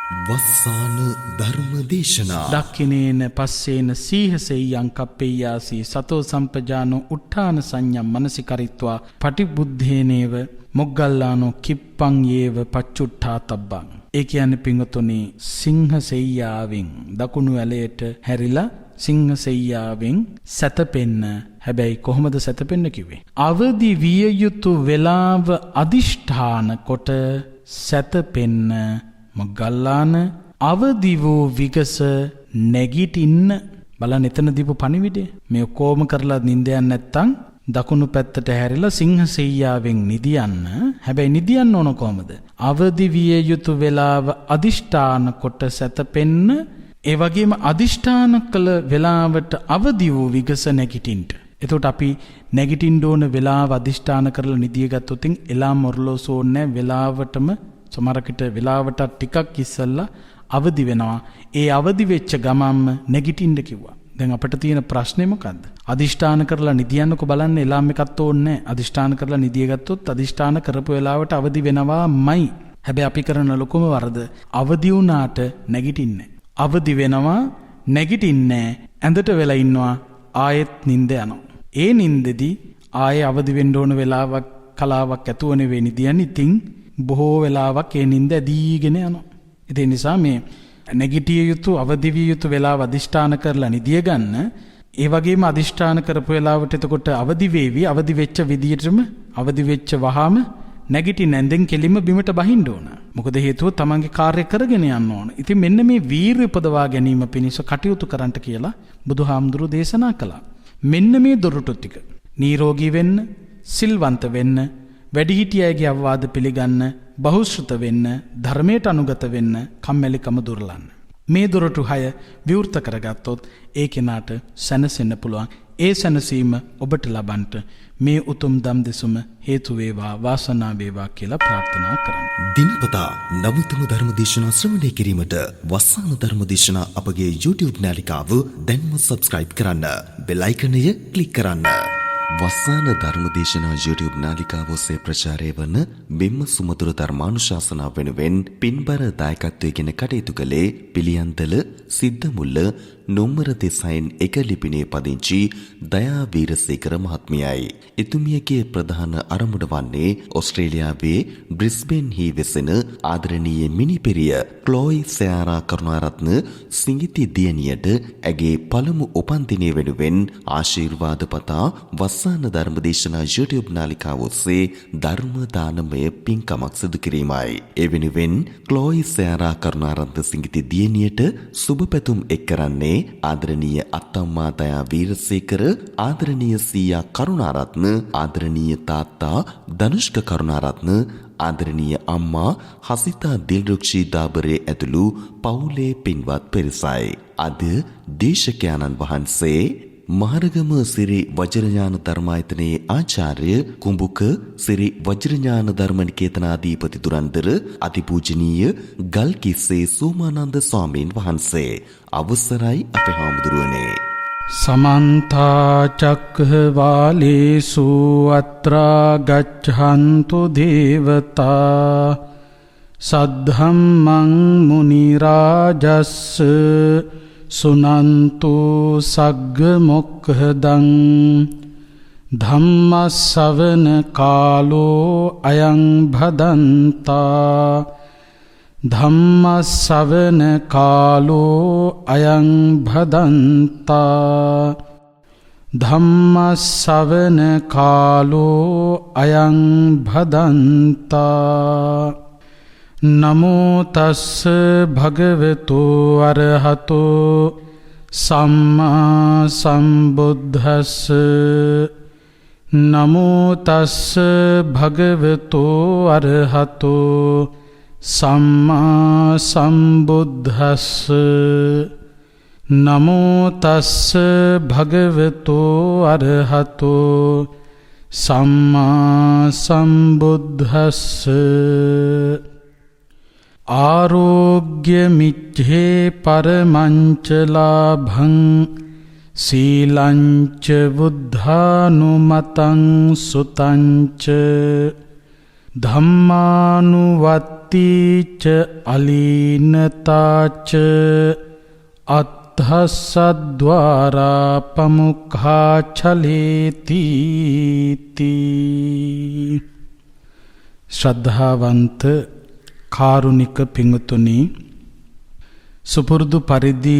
වස්සාන ධර්ම දේශනා දක්ඛිනේන පස්සේන සීහසෙය්‍යං කප්පෙය්‍යාසී සතෝ සම්පජානෝ උට්ඨාන සංඤම් මනසිකරිත්වා පටිබුද්ධේනේව මොග්ගල්ලානෝ කිප්පං යේව පච්චුට්ඨාතබ්බං. ඒ කියන්නේ පිංගුතුනි සිංහසෙය්‍යාවෙන් දකුණු ඇලයට හැරිලා සිංහසෙය්‍යාවෙන් සැතපෙන්න. හැබැයි කොහොමද සැතපෙන්න කිව්වේ? අවදි විය යුතු වේලාව අදිෂ්ඨාන කොට සැතපෙන්න. මොග්ගල්ලාන අවදි වූ විගස නැගිටින්න. බලන්න එතන දීපු පණිවිඩය. මේ කොහොම කරලා නිින්දයන් නැත්තම් දකුණු පැත්තට හැරිලා සිංහසෙය්‍යාවෙන් නිදියන්න. හැබැයි නිදියන්න ඕන කොහමද? අවදි විය යුතු වේලාව අදිෂ්ඨාන කොට සැතපෙන්න. ඒ වගේම අදිෂ්ඨාන කළ වෙලාවට අවදි වූ විගස නැගිටින්න. එතකොට අපි නැගිටින්න ඕන වෙලාව අදිෂ්ඨාන කරලා නිදිය ගත්තොත් එලාම් ඔරලෝසු ඕනේ වෙලාවටම සමහරකට වෙලාවට ටිකක් ඉස්සෙල්ලා අවදි වෙනවා. ඒ අවදි වෙච්ච ගමන්ම නැගිටින්න කිව්වා. දැන් අපිට තියෙන ප්‍රශ්නේ මොකද්ද? අදිෂ්ඨාන කරලා නිදියන්නකෝ බලන්න එලාම් එකක් ඕනේ. අදිෂ්ඨාන කරලා නිදිය ගත්තොත් අදිෂ්ඨාන කරපු වෙලාවට අවදි වෙනවාමයි. හැබැයි අපි කරන ලොකුම වරද අවදි වුණාට නැගිටින්නේ. අවදි වෙනවා නැගිටින්නේ ඇඳට වෙලා ඉන්නවා ආයෙත් නිින්ද යනවා. ඒ නිින්දෙදි ආයෙ අවදි වෙන්න ඕන වෙලාවක් කලාවක් ඇතුව නෙවෙයි නිදියන්නේ. ඉතින් බොහෝ වෙලාවක් ඒ නිින්ද ඇදීගෙන යනවා. ඒ නිසා මේ නැගිටිය යුතු අවදි විය යුතු වෙලාව අදිෂ්ඨාන කරලා නිදිය ගන්න. ඒ වගේම අදිෂ්ඨාන කරපු වෙලාවට එතකොට අවදි වේවි. අවදි වෙච්ච විදියටම අවදි වෙච්ච වහාම නැගිටින්න නැන්දෙන් කෙලිම බිමට බහින්න ඕන. මොකද හේතුව තමන්ගේ කාර්ය කරගෙන යන්න ඕන. ඉතින් මෙන්න මේ වීරිය උපදවා ගැනීම පිණිස කටයුතු කරන්නට කියලා බුදුහාමුදුරුවෝ දේශනා කළා. මෙන්න මේ දොරටු ටික නිරෝගී වෙන්න, සිල්වන්ත වෙන්න, වැඩිහිටියගේ අවවාද පිළිගන්න, බහුශ්‍රත වෙන්න, ධර්මයට අනුගත වෙන්න, කම්මැලිකම දුරලන්න. මේ දොරටු 6 විවෘත කරගත්තොත් ඒ කෙනාට සැනසෙන්න පුළුවන්. ඒ සැනසීම ඔබට ලබන්නට මේ උතුම් දම් දෙසුම හේතු වේවා, වාසනාව වේවා කියලා ප්‍රාර්ථනා කරන්න. දිනපතා නවතම ධර්ම දේශනා ශ්‍රවණය කිරීමට වස්සාන ධර්ම දේශනා අපගේ YouTube නාලිකාව දැන්ම subscribe කරන්න. බෙල් අයිකනය ක්ලික් කරන්න. වස්සාන ධර්ම දේශනා YouTube නාලිකාව ඔස්සේ ප්‍රචාරය වන මෙම සුමధుර ධර්මානුශාසනාව වෙනුවෙන් පින්බර දායකත්වයෙන් කටයුතු කළේ පිළියන්දල සිද්ධමුල්ල නොම්බර 9 ලිපිනේ පදිංචි දයා වීරසේකර මහත්මියයි. එතුමියගේ ප්‍රධාන අරමුණ වන්නේ ඕස්ට්‍රේලියාවේ බ්‍රිස්බේන් හි වෙසෙන ආදරණීය මිනිපෙරිය ක්ලෝයි සයාරා කරුණාරත්න සිඟිති දියණියට ඇගේ පළමු උපන්දිනය වෙනුවෙන් ආශිර්වාද පතා වස්සාන ධර්ම දේශනා YouTube නාලිකාව ඔස්සේ ධර්ම දානමය පින්කමක් සිදු කිරීමයි. ඒ වෙනුවෙන් ක්ලෝයි සයාරා කරුණාරත්න සිඟිති දියණියට සුබ පැතුම් එක් කරන්නේ ආදරණීය අත්තම්මා දයා වීරසේකර, ආදරණීය සීයා කරුණාරත්න, ආදරණීය තාත්තා ධනුෂ්ක කරුණාරත්න, ආදරණීය අම්මා හසිතා දිල්රුක්ෂී දාබරේ ඇතුළු පවුලේ පින්වත් පිරිසයි. අද දේශකයන්න් වහන්සේ මහරගම සිරි වජිරඥාන ධර්මායතනයේ ආචාර්ය කුඹුක සිරි වජිරඥාන ධර්මනිකේතනාධිපති දුරන්දර අතිපූජනීය ගල්කිස්සේ සෝමානන්ද ස්වාමීන් වහන්සේ. අවසරයි අපේ හාමුදුරුවනේ. සමන්ත චක්ඛවාලේසු අත්‍රා ගච්ඡන්තු දේවතා සද්ධම්මං මුනි රාජස්ස සුනන්තු සග්ග මොක්ඛදං ධම්ම ශ්‍රවණ කාලෝ අයං භදන්තා ධම්ම ශ්‍රවණ කාලෝ අයං භදන්තා ධම්ම ශ්‍රවණ කාලෝ අයං භදන්තා. නමෝ තස්ස භගවතු අරහතෝ සම්මා සම්බුද්දස්ස. නමෝ තස්ස භගවතු අරහතෝ සම්මා සම්බුද්දස්ස. නමෝ තස්ස භගවතු අරහතෝ සම්මා සම්බුද්දස්ස. ආරෝග්‍ය මිච්ඡේ පරමංච ලාභං සීලංච බුද්ධානුමතං සුතංච ධම්මානුවත් පත්තිච අලීනතාච අත්හස්සද්වාරා පමුක්ඛා චලේති. ශ්‍රද්ධාවන්ත කාරුණික පිංතුනි, සුපුරුදු පරිදි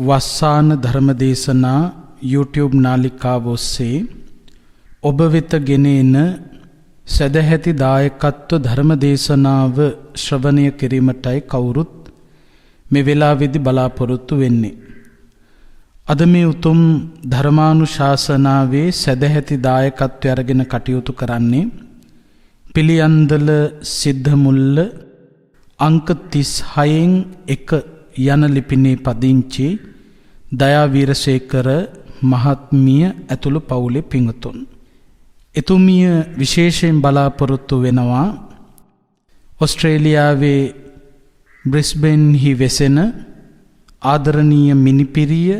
වස්සාන ධර්මදේශනා YouTube නාලිකාව ඔස්සේ ඔබ වෙත ගෙනෙන සදැහැති දායකත්ව ධර්මදේශනාව ශ්‍රවණය කිරීමටයි කවුරුත් මේ වෙලාවේදී බලාපොරොත්තු වෙන්නේ. අද මේ උතුම් ධර්මානුශාසනාවේ සදැහැති දායකත්වය අරගෙන කටයුතු කරන්නේ පිළියන්දල සිද්ධමුල්ල අංක 36න් 1 යන ලිපිනේ පදිංචි දයා වීරසේකර මහත්මිය ඇතුළු පවුලේ පිංතුන්. එතුමිය විශේෂයෙන් බලාපොරොත්තු වෙනවා ඔස්ට්‍රේලියාවේ බ්‍රිස්බේන්හි වෙසෙන ආදරණීය මිනිපිරිය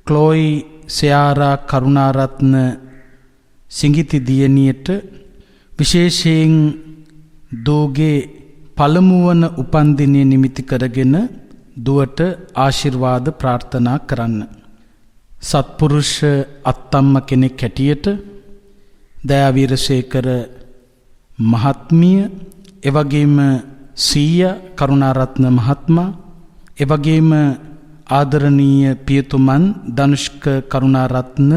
ක්ලෝයි සයාරා කරුණාරත්න සිඟිති දියණියට විශේෂයෙන් දෝගේ පළමුවන උපන්දිනය නිමිති කරගෙන දුවට ආශිර්වාද ප්‍රාර්ථනා කරන්න. සත්පුරුෂ අත්තම්ම කෙනෙක් හැටියට දයා වීරසේකර මහත්මිය, එවැගේම සීයා කරුණාරත්න මහත්මයා, එවැගේම ආදරණීය පියතුමන් ධනුෂ්ක කරුණාරත්න,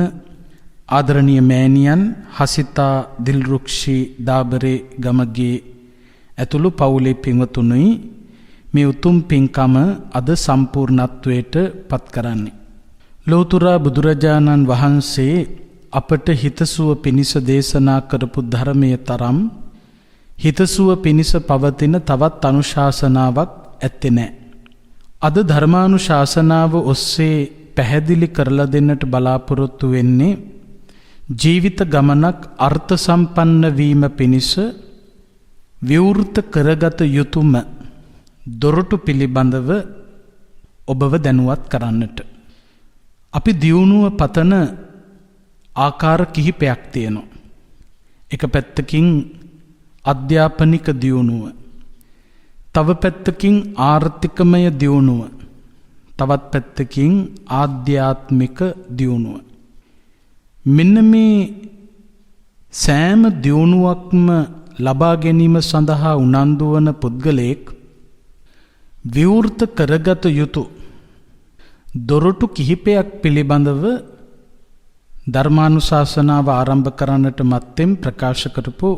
ආදරණීය මෑණියන් හසිතා දිල්රුක්ෂි දාබරේ ගමගේ ඇතුළු පවුලේ පින්වතුනුයි මේ උතුම් පින්කම අද සම්පූර්ණත්වයට පත් කරන්නේ. ලෝතර බුදුරජාණන් වහන්සේ අපට හිතසුව පිණිස දේශනා කරපු ධර්මයේ තරම් හිතසුව පිණිස පවතින තවත් අනුශාසනාවක් ඇත්තේ නැහැ. අද ධර්මානුශාසනාව ඔස්සේ පැහැදිලි කරලා දෙන්නට බලාපොරොත්තු වෙන්නේ ජීවිත ගමනක් අර්ථ සම්පන්න වීම පිණිස විවෘත කරගත යුතුම දොරටු පිළිබඳව ඔබව දැනුවත් කරන්නට. අපි දියුණුව පතන ආකාර කිහිපයක් තියෙනවා. එක පැත්තකින් අධ්‍යාපනික දියුණුව, තව පැත්තකින් ආර්ථිකමය දියුණුව, තවත් පැත්තකින් ආධ්‍යාත්මික දියුණුව. මෙන්න මේ සෑම දියුණුවක්ම ලබා ගැනීම සඳහා උනන්දු වන පුද්ගලයෙක් විවෘත කරගත යුතු දොරටු කිහිපයක් පිළිබඳව ධර්මානුශාසනාව ආරම්භ කරන්නට මත්තෙන් ප්‍රකාශ කරපු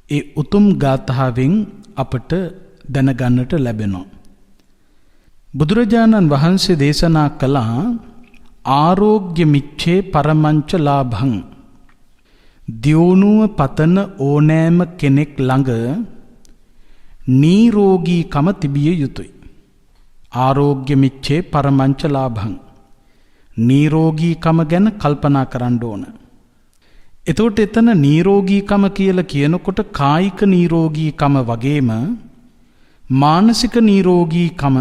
ඒ උතුම් ගාථාවෙන් අපට දැනගන්නට ලැබෙනවා. බුදුරජාණන් වහන්සේ දේශනා කළා ආරෝග්‍ය මිච්ඡේ පරමංච ලාභං. දියුණුව පතන ඕනෑම කෙනෙක් ළඟ නිරෝගීකම තිබිය යුතුයි. ආරෝග්‍ය මිච්ඡේ පරමංච ලාභං. නිරෝගීකම ගැන කල්පනා කරන්න ඕන. එතකොට එතන නිරෝගීකම කියලා කියනකොට කායික නිරෝගීකම වගේම මානසික නිරෝගීකම,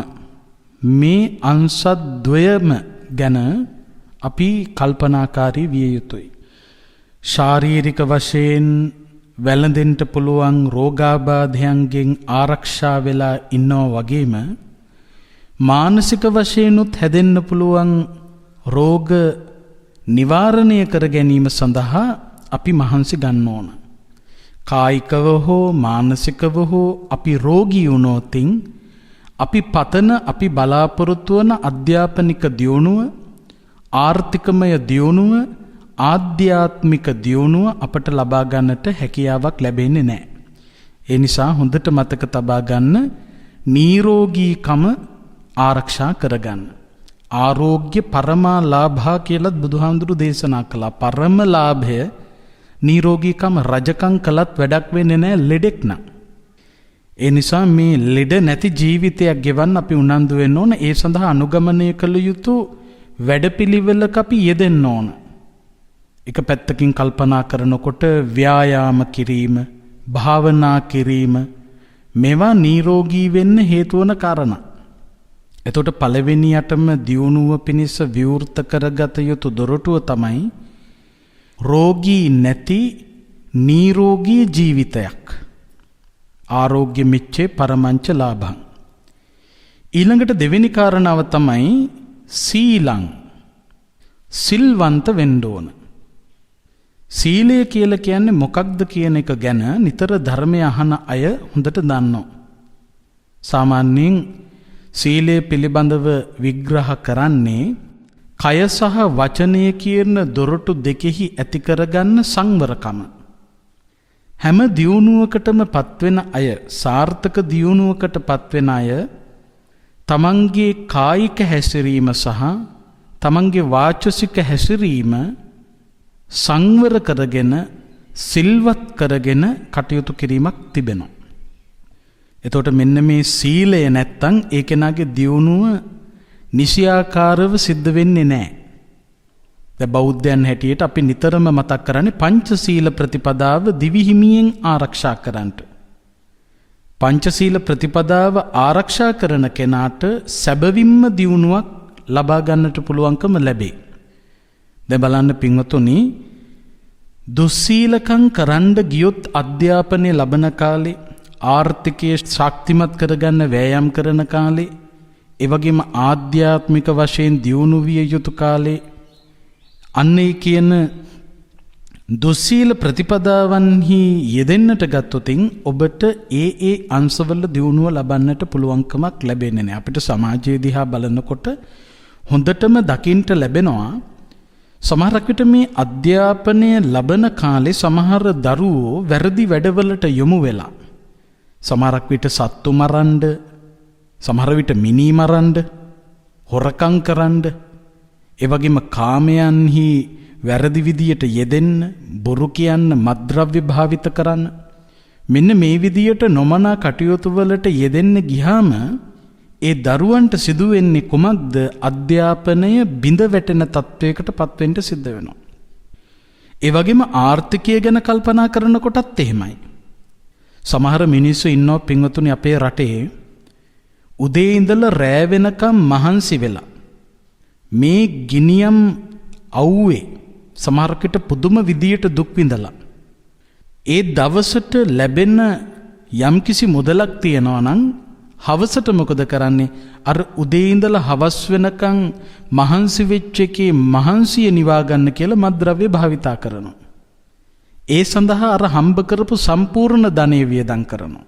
මේ අංශ ද්වයම ගැන අපි කල්පනාකාරී විය යුතුයි. ශාරීරික වශයෙන් වැළඳෙන්න පුළුවන් රෝගාබාධයන්ගෙන් ආරක්ෂා වෙලා ඉන්නවා වගේම මානසික වශයෙන්ුත් හැදෙන්න පුළුවන් රෝග නිවාරණය කර ගැනීම සඳහා අපි මහන්සි ගන්න ඕන. කායිකව හෝ මානසිකව හෝ අපි රෝගී වුණොතින් අපි පතන, අපි බලාපොරොත්තු වන අධ්‍යාපනික දියුණුව, ආර්ථිකමය දියුණුව, ආධ්‍යාත්මික දියුණුව අපට ලබා ගන්නට හැකියාවක් ලැබෙන්නේ නැහැ. ඒ නිසා හොඳට මතක තබා ගන්න, නිරෝගීකම ආරක්ෂා කරගන්න. ආරෝග්‍ය පරමා ලාභා කියලත් බුදුහාමුදුරු දේශනා කළා. පරම ලාභය නිරෝගීකම. රජකම් කළත් වැඩක් වෙන්නේ නැහැ ලෙඩෙක් නම්. ඒ නිසා මේ ලෙඩ නැති ජීවිතයක් ගෙවන්න අපි උනන්දු වෙන්න ඕන. ඒ සඳහා අනුගමනය කළ යුතු වැඩපිළිවෙලක අපි යෙදෙන්න ඕන. එක පැත්තකින් කල්පනා කරනකොට ව්‍යායාම කිරීම, භාවනා කිරීම, මේවා නිරෝගී වෙන්න හේතු වන කාරණා. එතකොට පළවෙනියටම දියුණුව පිණිස විවෘත කරගත යුතු දොරටුව තමයි රෝගී නැති නිරෝගී ජීවිතයක්. ආරෝග්‍ය මිච්ඡේ පරමංච ලාභං. ඊළඟට දෙවෙනි කාරණාව තමයි සීලං. සිල්වන්ත වෙන්න ඕන. සීලය කියලා කියන්නේ මොකක්ද කියන එක ගැන නිතර ධර්මය අහන අය හොඳට දන්නවා. සාමාන්‍යයෙන් සීලය පිළිබඳව විග්‍රහ කරන්නේ කය සහ වචනය කියන දොරටු දෙකෙහි ඇති කරගන්න සංවරකම. හැම දියුණුවකටම පත්වෙන අය, සාර්ථක දියුණුවකට පත්වෙන අය තමන්ගේ කායික හැසිරීම සහ තමන්ගේ වාචසික හැසිරීම සංවර කරගෙන සිල්වත් කරගෙන කටයුතු කිරීමක් තිබෙනවා. එතකොට මෙන්න මේ සීලය නැත්තම් ඒ කෙනාගේ දියුණුව නිසියාකාරව සිද්ධ වෙන්නේ නැහැ. දැන් බෞද්ධයන් හැටියට අපි නිතරම මතක් කරන්නේ පංචශීල ප්‍රතිපදාව දිවිහිමියෙන් ආරක්ෂා කරන්නට. පංචශීල ප්‍රතිපදාව ආරක්ෂා කරන කෙනාට සැබවින්ම දියුණුවක් ලබා ගන්නට පුළුවන්කම ලැබේ. දැන් බලන්න පින්වතුනි, දුස්සීලකම් කරන්න ගියොත් අධ්‍යාපනය ලබන කාලේ, ආර්ථිකය ශක්තිමත් කරගන්න වෑයම් කරන කාලේ, ඒ වගේම ආධ්‍යාත්මික වශයෙන් දියුණු විය යුතු කාලේ, අන්නේ කියන දුස්සීල ප්‍රතිපදාවන්හි යෙදෙන්නට ගත්තොතින් ඔබට ඒ අංශවල දියුණුව ලබන්නට පුළුවන්කමක් ලැබෙන්නේ නැහැ. අපිට සමාජය දිහා බලනකොට හොඳටම දකින්න ලැබෙනවා, සමහරක් විට මේ අධ්‍යාපනය ලබන කාලේ සමහර දරුවෝ වැරදි වැඩවලට යොමු වෙලා, සමහරක් විට සත්තු මරන්න, සමහර විට මිනි මරන්න, හොරකම් කරන්න, ඒ වගේම කාමයන්හි වැරදි විදියට යෙදෙන්න, බොරු කියන්න, මත්ද්‍රව්‍ය භාවිත කරන්න, මෙන්න මේ විදියට නොමනා කටයුතු වලට යෙදෙන්න ගියාම ඒ දරුවන්ට සිදු වෙන්නේ කුමක්ද? අධ්‍යාපනය බිඳ වැටෙන තත්වයකට පත්වෙන්න සිද්ධ වෙනවා. ඒ වගේම ආර්ථිකය ගැන කල්පනා කරනකොටත් එහෙමයි. සමහර මිනිස්සු ඉන්නවා පින්වතුනි අපේ රටේ, උදේ ඉඳලා රෑ වෙනකම් මහන්සි වෙලා මේ ගිනියම් අවුවේ සමහරකට පුදුම විදියට දුක් විඳලා ඒ දවසට ලැබෙන යම්කිසි මුදලක් තියනවා නම් හවසට මොකද කරන්නේ? අර උදේ ඉඳලා හවස් වෙනකම් මහන්සි වෙච්ච එකේ මහන්සිය නිවා ගන්න කියලා මත්ද්‍රව්‍ය භාවිතා කරනවා. ඒ සඳහා අර හම්බ කරපු සම්පූර්ණ ධනෙ වියදම් කරනවා.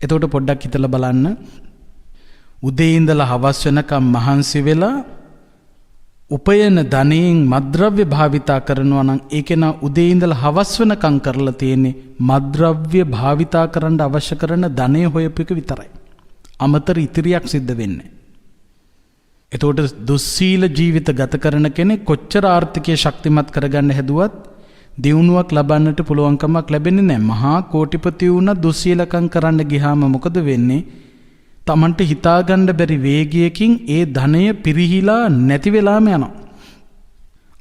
එතකොට පොඩ්ඩක් හිතලා බලන්න, උදේ ඉඳලා හවස් වෙනකම් මහන්සි වෙලා උපයන ධනෙන් මත්ද්‍රව්‍ය භාවිතා කරනවා නම් ඒකේ නා උදේ ඉඳලා හවස් වෙනකම් කරලා තියෙන්නේ මත්ද්‍රව්‍ය භාවිතා කරන්න අවශ්‍ය කරන ධනෙ හොයපු එක විතරයි. අමතර ඉතිරියක් සිද්ධ වෙන්නේ. එතකොට දුස්සීල ජීවිත ගත කරන කෙනෙක් කොච්චර ආර්ථිකය ශක්තිමත් කරගන්න හැදුවත් දියුණුවක් ලබන්නට පුළුවන්කමක් ලැබෙන්නේ නැහැ. මහා කෝටිපති වුණා දුස්සීලකම් කරන්න ගියාම මොකද වෙන්නේ? තමන්ට හිතාගන්න බැරි වේගයකින් ඒ ධනය පිරිහිලා නැති වෙලාම යනවා.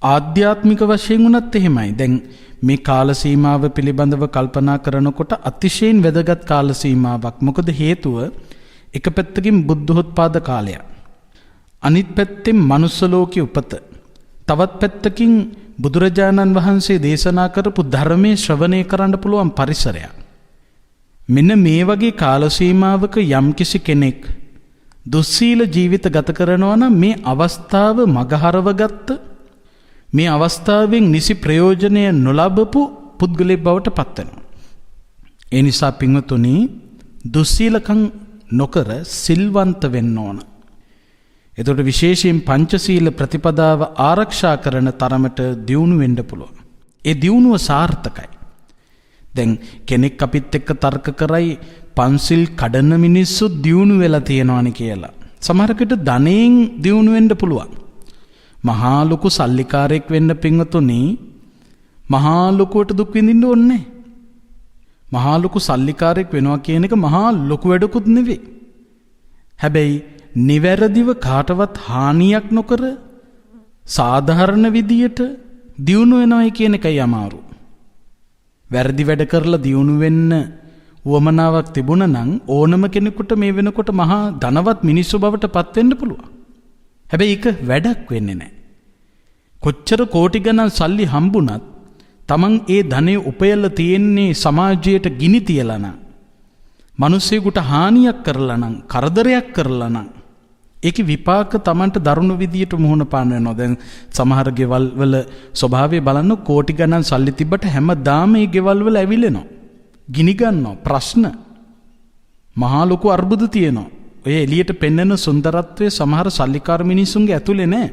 ආධ්‍යාත්මික වශයෙන් උනත් එහෙමයි. දැන් මේ කාල සීමාව පිළිබඳව කල්පනා කරනකොට අතිශයින් වැදගත් කාල සීමාවක්. මොකද හේතුව එක පැත්තකින් බුද්ධෝත්පාද කාලය, අනිත් පැත්තෙන් මනුස්ස ලෝකයේ උපත, තවත් පැත්තකින් බුදුරජාණන් වහන්සේ දේශනා කරපු ධර්මයේ ශ්‍රවණය කරන්න පුළුවන් පරිසරයක්. මෙන්න මේ වගේ කාල සීමාවක යම්කිසි කෙනෙක් දුස්සීල ජීවිත ගත කරනවා නම් මේ අවස්ථාව මගහරවගත්ත, මේ අවස්ථාවෙන් නිසි ප්‍රයෝජනය නොලබපු පුද්ගලෙක් බවට පත් වෙනවා. ඒ නිසා පින්වතුනි, දුස්සීලකම් නොකර සිල්වන්ත වෙන්න ඕන. එතකොට විශේෂයෙන් පංචශීල ප්‍රතිපදාව ආරක්ෂා කරන තරමට දියුණු වෙන්න පුළුවන්. ඒ දියුණුව සාර්ථකයි. දැන් කෙනෙක් අපිත් එක්ක තර්ක කරයි පන්සිල් කඩන මිනිස්සු දියුණු වෙලා තියෙනවානේ කියලා. සමහරකට ධනෙන් දියුණු වෙන්න පුළුවන්. මහා ලොකු සල්ලිකාරයෙක් වෙන්න පින්වතුනි, මහා ලොකුවට දුක් විඳින්න ඕනේ. මහා ලොකු සල්ලිකාරයෙක් වෙනවා කියන එක මහා ලොකු වැඩකුත් නෙවෙයි. හැබැයි නිවැරදිව කාටවත් හානියක් නොකර සාධාරණ විදියට දියුණු වෙනවයි කියන එකයි අමාරු. වැරදි වැඩ කරලා දියුණු වෙන්න උවමනාවක් තිබුණා නම් ඕනම කෙනෙකුට මේ වෙනකොට මහා ධනවත් මිනිස්සු බවට පත් වෙන්න පුළුවන්. හැබැයි ඒක වැඩක් වෙන්නේ නැහැ. කොච්චර කෝටි ගණන් සල්ලි හම්බුණත් Taman ඒ ධනෙ උපයලා තියෙන්නේ සමාජයට ගිනි තියලා නම්, මිනිස්සෙකුට හානියක් කරලා නම්, කරදරයක් කරලා නම් ඒකේ විපාක Tamanට දරුණු විදියට මුහුණ පාන්න වෙනවා. දැන් සමහර ගෙවල් වල ස්වභාවය බලන්න කෝටි ගණන් සල්ලි තිබ්බට හැමදාම මේ ගෙවල් වල ඇවිලෙනවා. ගිනි ගන්නවා, ප්‍රශ්න. මහා ලොකු අර්බුද තියෙනවා. ඔය එළියට පෙන්වන සුන්දරත්වයේ සමහර සල්ලිකාර මිනිසුන්ගේ ඇතුලේ නැහැ.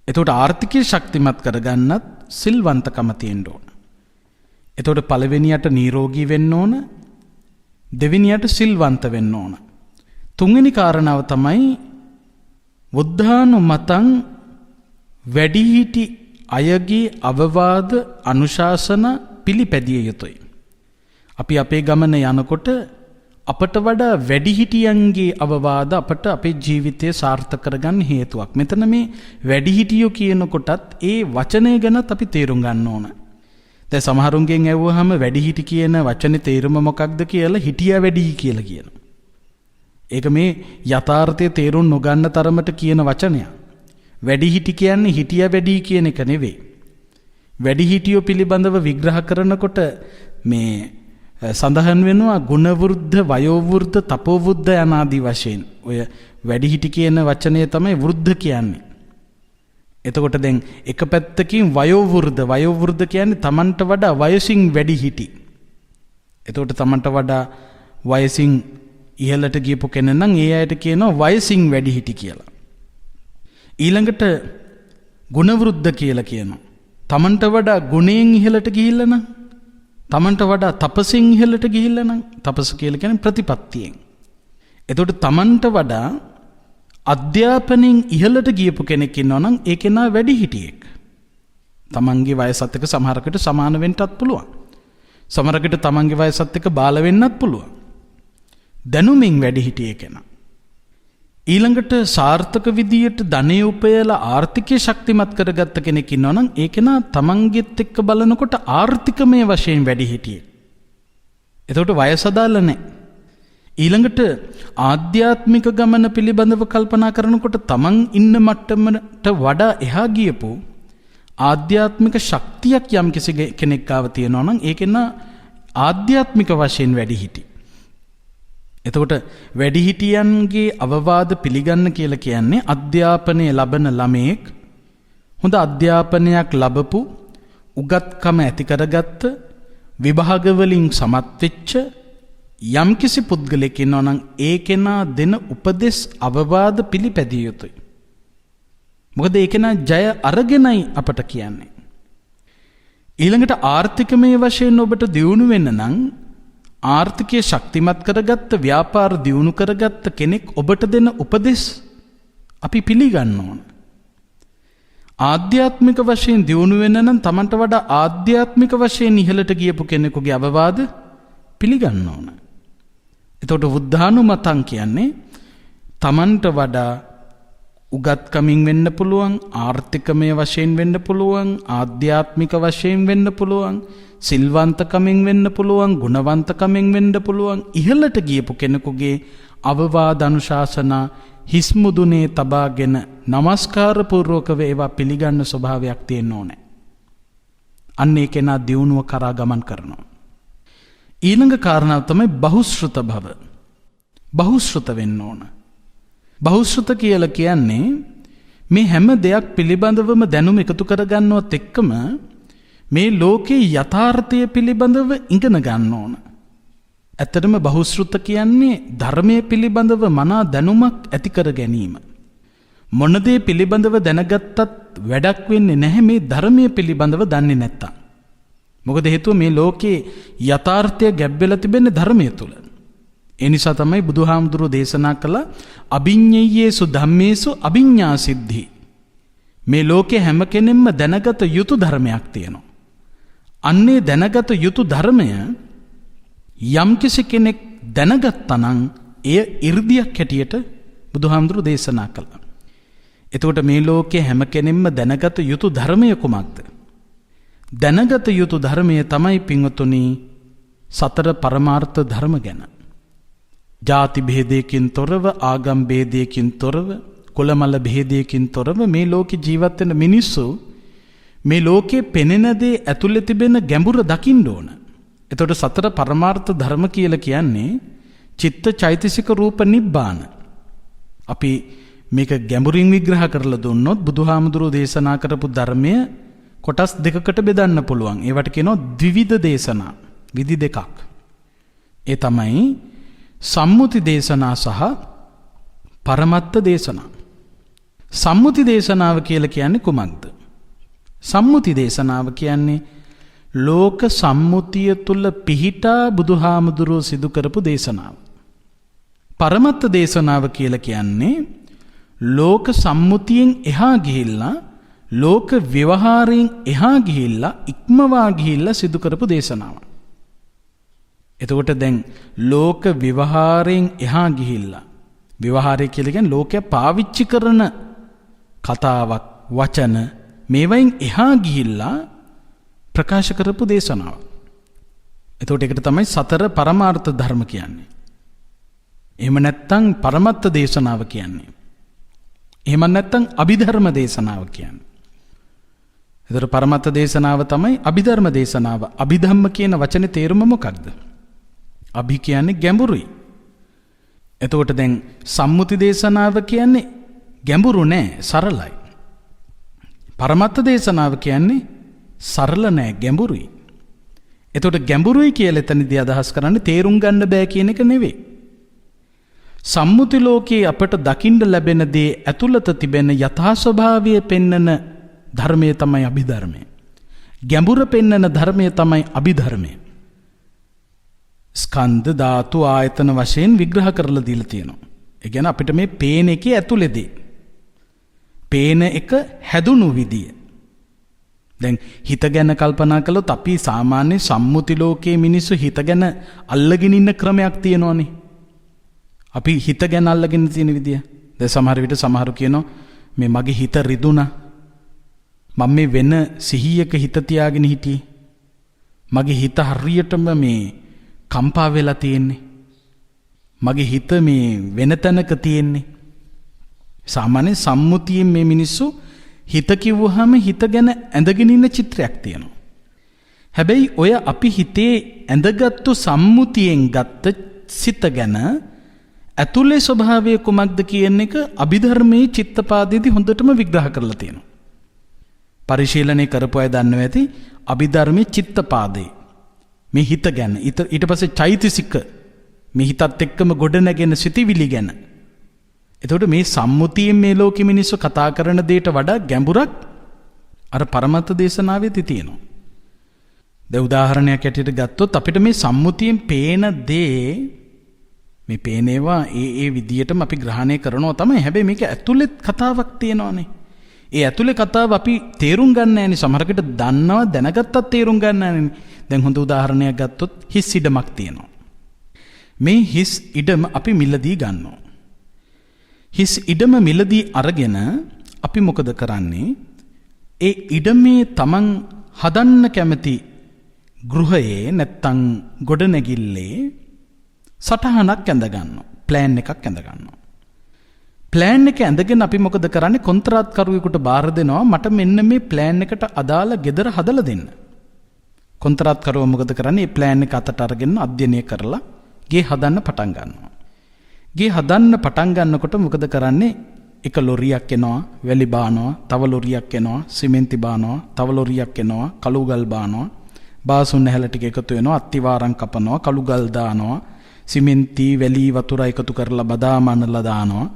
එතකොට ආර්ථිකය ශක්තිමත් කරගන්නත් සිල්වන්තකම තියෙන්න ඕන. එතකොට පළවෙනියට නිරෝගී වෙන්න ඕන, දෙවෙනියට සිල්වන්ත වෙන්න ඕන. තුන්වෙනි කාරණාව තමයි බුද්ධානුමතං වැඩිහිටි අයගේ අවවාද අනුශාසන පිළිපැදිය යුතුයි. අපි අපේ ගමන යනකොට අපට වඩා වැඩිහිටියන්ගේ අවවාද අපට අපේ ජීවිතය සාර්ථක කරගන්න හේතුවක්. මෙතන මේ වැඩිහිටියෝ කියනකොටත් ඒ වචනය ගැනත් අපි තේරුම් ගන්න ඕන. දැන් සමහරුන්ගෙන් ඇහුවහම වැඩිහිටි කියන වචනේ තේරුම මොකක්ද කියලා හිටියා වැඩි කියලා කියනවා. ඒක මේ යථාර්ථයේ තේරුම් නොගන්න තරමට කියන වචනයක්. වැඩිහිටි කියන්නේ හිටියා වැඩි කියන එක නෙවෙයි. වැඩිහිටියෝ පිළිබඳව විග්‍රහ කරනකොට මේ සඳහන් වෙනවා ගුණවෘද්ධ, වයෝවෘද්ධ, තපෝවෘද්ධ යනාදී වශයෙන්. ඔය වැඩිහිටි කියන වචනය තමයි වෘද්ධ කියන්නේ. එතකොට දැන් එක පැත්තකින් වයෝවෘද්ධ කියන්නේ Tamanට වඩා වයසින් වැඩිහිටි. එතකොට Tamanට වඩා වයසින් ඉහළට ගියපු කෙනෙක් නම් ඒ අයට කියනවා වයසින් වැඩිහිටි කියලා. ඊළඟට ගුණවෘද්ධ කියලා කියනවා. Tamanට වඩා ගුණයෙන් ඉහළට ගිහිල්ලා නම්, Tamanට වඩා තපසින් ඉහළට ගිහිල්ලා නම්, තපස කියලා කියන්නේ ප්‍රතිපත්තියෙන්. එතකොට Tamanට වඩා අධ්‍යාපනයෙන් ඉහළට ගියපු කෙනෙක් ඉන්නවා නම් ඒ කෙනා වැඩිහිටියෙක්. Tamanගේ වයසත් එක්ක සමහරකට සමාන වෙන්නත් පුළුවන්. සමහරකට Tamanගේ වයසත් එක්ක බාල වෙන්නත් පුළුවන්. දැනුමින් වැඩිහිටියෙ කෙනා. ඊළඟට සාර්ථක විදියට ධනෙ උපයලා ආර්ථිකය ශක්තිමත් කරගත්ත කෙනෙක් ඉන්නවා නම් ඒ කෙනා තමන්ගෙත් එක්ක බලනකොට ආර්ථිකමය වශයෙන් වැඩිහිටියෙක්. එතකොට වයස අදාළ නැහැ. ඊළඟට ආධ්‍යාත්මික ගමන පිළිබඳව කල්පනා කරනකොට තමන් ඉන්න මට්ටමට වඩා එහා ගියපු ආධ්‍යාත්මික ශක්තියක් යම් කිසි කෙනෙක් ගාව තියෙනවා නම් ඒ කෙනා ආධ්‍යාත්මික වශයෙන් වැඩිහිටි. එතකොට වැඩිහිටියන්ගේ අවවාද පිළිගන්න කියලා කියන්නේ අධ්‍යාපනය ලබන ළමයෙක්, හොඳ අධ්‍යාපනයක් ලැබපු, උගත්කම ඇති කරගත්ත, විභාග වලින් සමත් වෙච්ච යම්කිසි පුද්ගලෙක් ඉන්නවා නම් ඒ කෙනා දෙන උපදෙස් අවවාද පිළිපැදිය යුතුයි. මොකද ඒ කෙනා ජය අරගෙනයි අපට කියන්නේ. ඊළඟට ආර්ථිකමය වශයෙන් ඔබට දියුණු වෙන්න නම් ආර්ථිකය ශක්තිමත් කරගත්ත, ව්‍යාපාර දියුණු කරගත්ත කෙනෙක් ඔබට දෙන උපදෙස් අපි පිළිගන්න ඕන. ආධ්‍යාත්මික වශයෙන් දියුණු වෙන්න නම් Tamanට වඩා ආධ්‍යාත්මික වශයෙන් ඉහළට ගියපු කෙනෙකුගේ අවවාද පිළිගන්න ඕන. එතකොට බුද්ධානුමතං කියන්නේ Tamanට වඩා උගත්කමින් වෙන්න පුළුවන්, ආර්ථිකමය වශයෙන් වෙන්න පුළුවන්, ආධ්‍යාත්මික වශයෙන් වෙන්න පුළුවන්, සිල්වන්තකමින් වෙන්න පුළුවන්, ගුණවන්තකමින් වෙන්න පුළුවන් ඉහළට ගියපු කෙනෙකුගේ අවවාද අනුශාසනා හිස්මුදුනේ තබාගෙන নমස්කාර පූර්වකව ඒවා පිළිගන්න ස්වභාවයක් තියෙන්න ඕනේ. අන්න ඒ කෙනා දියුණුව කරා ගමන් කරනවා. ඊළඟ කාරණාව තමයි බහුශ්‍රත භව. බහුශ්‍රත වෙන්න ඕන. බහුශ්‍රත කියලා කියන්නේ මේ හැම දෙයක් පිළිබඳවම දැනුම එකතු කරගන්නවත් එක්කම මේ ලෝකේ යථාර්ථය පිළිබඳව ඉගෙන ගන්න ඕන. ඇත්තටම බහුශ්‍රත කියන්නේ ධර්මයේ පිළිබඳව මනා දැනුමක් ඇති කර ගැනීම. මොන දේ පිළිබඳව දැනගත්තත් වැඩක් වෙන්නේ නැහැ මේ ධර්මයේ පිළිබඳව දන්නේ නැත්තම්. මොකද හේතුව මේ ලෝකේ යථාර්ථය ගැබ් වෙලා තිබෙන්නේ ධර්මයේ තුල. ඒ නිසා තමයි බුදුහාමුදුරුවෝ දේශනා කළ අභිඤ්ඤයේසු ධම්මේසු අභිඤ්ඤා සිද්ධි. මේ ලෝකේ හැම කෙනෙක්ම දැනගත යුතු ධර්මයක් තියෙනවා. අන්නේ දැනගත යුතු ධර්මය යම්කිසි කෙනෙක් දැනගත්තා නම් එය 이르දියක් හැටියට බුදුහාමුදුරුවෝ දේශනා කළා. එතකොට මේ ලෝකේ හැම කෙනෙක්ම දැනගත යුතු ධර්මය කුමක්ද? දැනගත යුතු ධර්මය තමයි පින්වතුනි සතර පරමාර්ථ ධර්ම ගැන. ජාති භේදයකින් තොරව, ආගම් භේදයකින් තොරව, කුලමල භේදයකින් තොරව මේ ලෝකේ ජීවත් වෙන මිනිස්සු මේ ලෝකේ පෙනෙන දේ ඇතුළේ තිබෙන ගැඹුර දකින්න ඕන. එතකොට සතර පරමාර්ථ ධර්ම කියලා කියන්නේ චිත්ත චෛතසික රූප නිබ්බාන. අපි මේක ගැඹුරින් විග්‍රහ කරලා දුන්නොත් බුදුහාමුදුරුවෝ දේශනා කරපු ධර්මය කොටස් දෙකකට බෙදන්න පුළුවන්. ඒවට කියනවා ද්විවිධ දේශනා. විදි දෙකක්. ඒ තමයි සම්මුති දේශනා සහ පරමත්ත දේශනා. සම්මුති දේශනාව කියලා කියන්නේ කුමක්ද? සම්මුති දේශනාව කියන්නේ ලෝක සම්මුතිය තුල පිහිටා බුදුහාමුදුරුවෝ සිදු කරපු දේශනාව. පරමත්ත දේශනාව කියලා කියන්නේ ලෝක සම්මුතියෙන් එහා ගිහිල්ලා ලෝක ව්‍යවහාරයෙන් එහා ගිහිල්ලා ඉක්මවා ගිහිල්ලා සිදු කරපු දේශනාව. එතකොට දැන් ලෝක ව්‍යවහාරයෙන් එහා ගිහිල්ලා ව්‍යවහාරය කියලා කියන්නේ ලෝකයා පාවිච්චි කරන කතාවක් වචන මේවයින් එහා ගිහිල්ලා ප්‍රකාශ කරපු දේශනාව. එතකොට ඒකට තමයි සතර පරමාර්ථ ධර්ම කියන්නේ. එහෙම නැත්නම් පරමත්ත දේශනාව කියන්නේ. එහෙම නැත්නම් අභිධර්ම දේශනාව කියන්නේ. එතකොට පරමත්ත දේශනාව තමයි අභිධර්ම දේශනාව. අභිධම්ම කියන වචනේ තේරුම මොකක්ද? අභි කියන්නේ ගැඹුරුයි. එතකොට දැන් සම්මුති දේශනාව කියන්නේ ගැඹුරු නෑ, සරලයි. පරමත්ත දේශනාව කියන්නේ සරල නෑ, ගැඹුරුයි. එතකොට ගැඹුරුයි කියලා එතනදී අදහස් කරන්නේ තේරුම් ගන්න බෑ කියන එක නෙවෙයි. සම්මුති ලෝකයේ අපට දකින්න ලැබෙන දේ ඇතුළත තිබෙන යථා ස්වභාවය පෙන්වන ධර්මය තමයි අභිධර්මය. ගැඹුර පෙන්වන ධර්මය තමයි අභිධර්මය. ස්කන්ධ ධාතු ආයතන වශයෙන් විග්‍රහ කරලා දීලා තියෙනවා. ඒ කියන්නේ අපිට මේ පේන එකේ ඇතුළේදී පේන එක හැදුණු විදිය. දැන් හිත ගැන කල්පනා කළොත් අපි සාමාන්‍ය සම්මුති ලෝකයේ මිනිස්සු හිත ගැන අල්ලගෙන ඉන්න ක්‍රමයක් තියෙනවනේ. අපි හිත ගැන අල්ලගෙන තියෙන විදිය. දැන් සමහර විට සමහරු කියනවා මේ මගේ හිත රිදුණා. මම මේ වෙන සිහියක හිත තියාගෙන හිටියේ. මගේ හිත හරියටම මේ කම්පා වෙලා තියෙන්නේ. මගේ හිත මේ වෙන තැනක තියෙන්නේ. සාමාන්‍ය සම්මුතියෙන් මේ මිනිස්සු හිත කිව්වහම හිත ගැන ඇඳගෙන ඉන්න චිත්‍රයක් තියෙනවා. හැබැයි ඔය අපි හිතේ ඇඳගත්තු සම්මුතියෙන් ගත්ත සිත ගැන ඇතුලේ ස්වභාවය කුමක්ද කියන එක අභිධර්මයේ චිත්තපාදයේදී හොඳටම විග්‍රහ කරලා තියෙනවා. පරිශීලනය කරපු අය දන්නවා ඇති අභිධර්මයේ චිත්තපාදේ මේ හිත ගැන ඊට පස්සේ චෛතසික මේ හිතත් එක්කම ගොඩ නැගෙන සිතිවිලි ගැන. එතකොට මේ සම්මුතියෙන් මේ ලෝකෙ මිනිස්සු කතා කරන දෙයට වඩා ගැඹුරක් අර පරමත්ත දේශනාවේදී තියෙනවා. දැන් උදාහරණයක් ඇටියට ගත්තොත් අපිට මේ සම්මුතියෙන් පේන දේ මේ පේනේවා ඒ විදියටම අපි ග්‍රහණය කරනවා තමයි. හැබැයි මේක ඇතුළෙත් කතාවක් තියෙනවානේ. ඒ ඇතුළේ කතාව අපි තේරුම් ගන්න නැහැනේ. සමහරකට දන්නවා දැනගත්තත් තේරුම් ගන්න නැහැනේ. දැන් හොඳ උදාහරණයක් ගත්තොත් හිස් ඉඩමක් තියෙනවා. මේ හිස් ඉඩම අපි මිලදී ගන්නවා. හිස් ඉඩම මිලදී අරගෙන අපි මොකද කරන්නේ? ඒ ඉඩමේ තමන් හදන්න කැමති ගෘහයේ නැත්තම් ගොඩනැගිල්ලේ සටහනක් ඇඳ ගන්නවා. ප්ලෑන් එකක් ඇඳ ගන්නවා. ප්ලෑන් එක ඇඳගෙන අපි මොකද කරන්නේ? කොන්ත්‍රාත්කරුවෙකුට බාර දෙනවා මට මෙන්න මේ ප්ලෑන් එකට අදාළ ගෙදර හදලා දෙන්න. කොන්ත්‍රාත්කරුවා මොකද කරන්නේ? මේ ප්ලෑන් එක අතට අරගෙන අධ්‍යයනය කරලා ගේ හදන්න පටන් ගන්නවා. ගේ හදන්න පටන් ගන්නකොට මොකද කරන්නේ? එක ලොරියක් එනවා, වැලි බානවා, තව ලොරියක් එනවා, සිමෙන්ති බානවා, තව ලොරියක් එනවා, කළු ගල් බානවා, බාසුන් නැහැල ටික එකතු වෙනවා, අත්තිවාරම් කපනවා, කළු ගල් දානවා, සිමෙන්ති වැලි වතුර එකතු කරලා බදාම අනලා දානවා.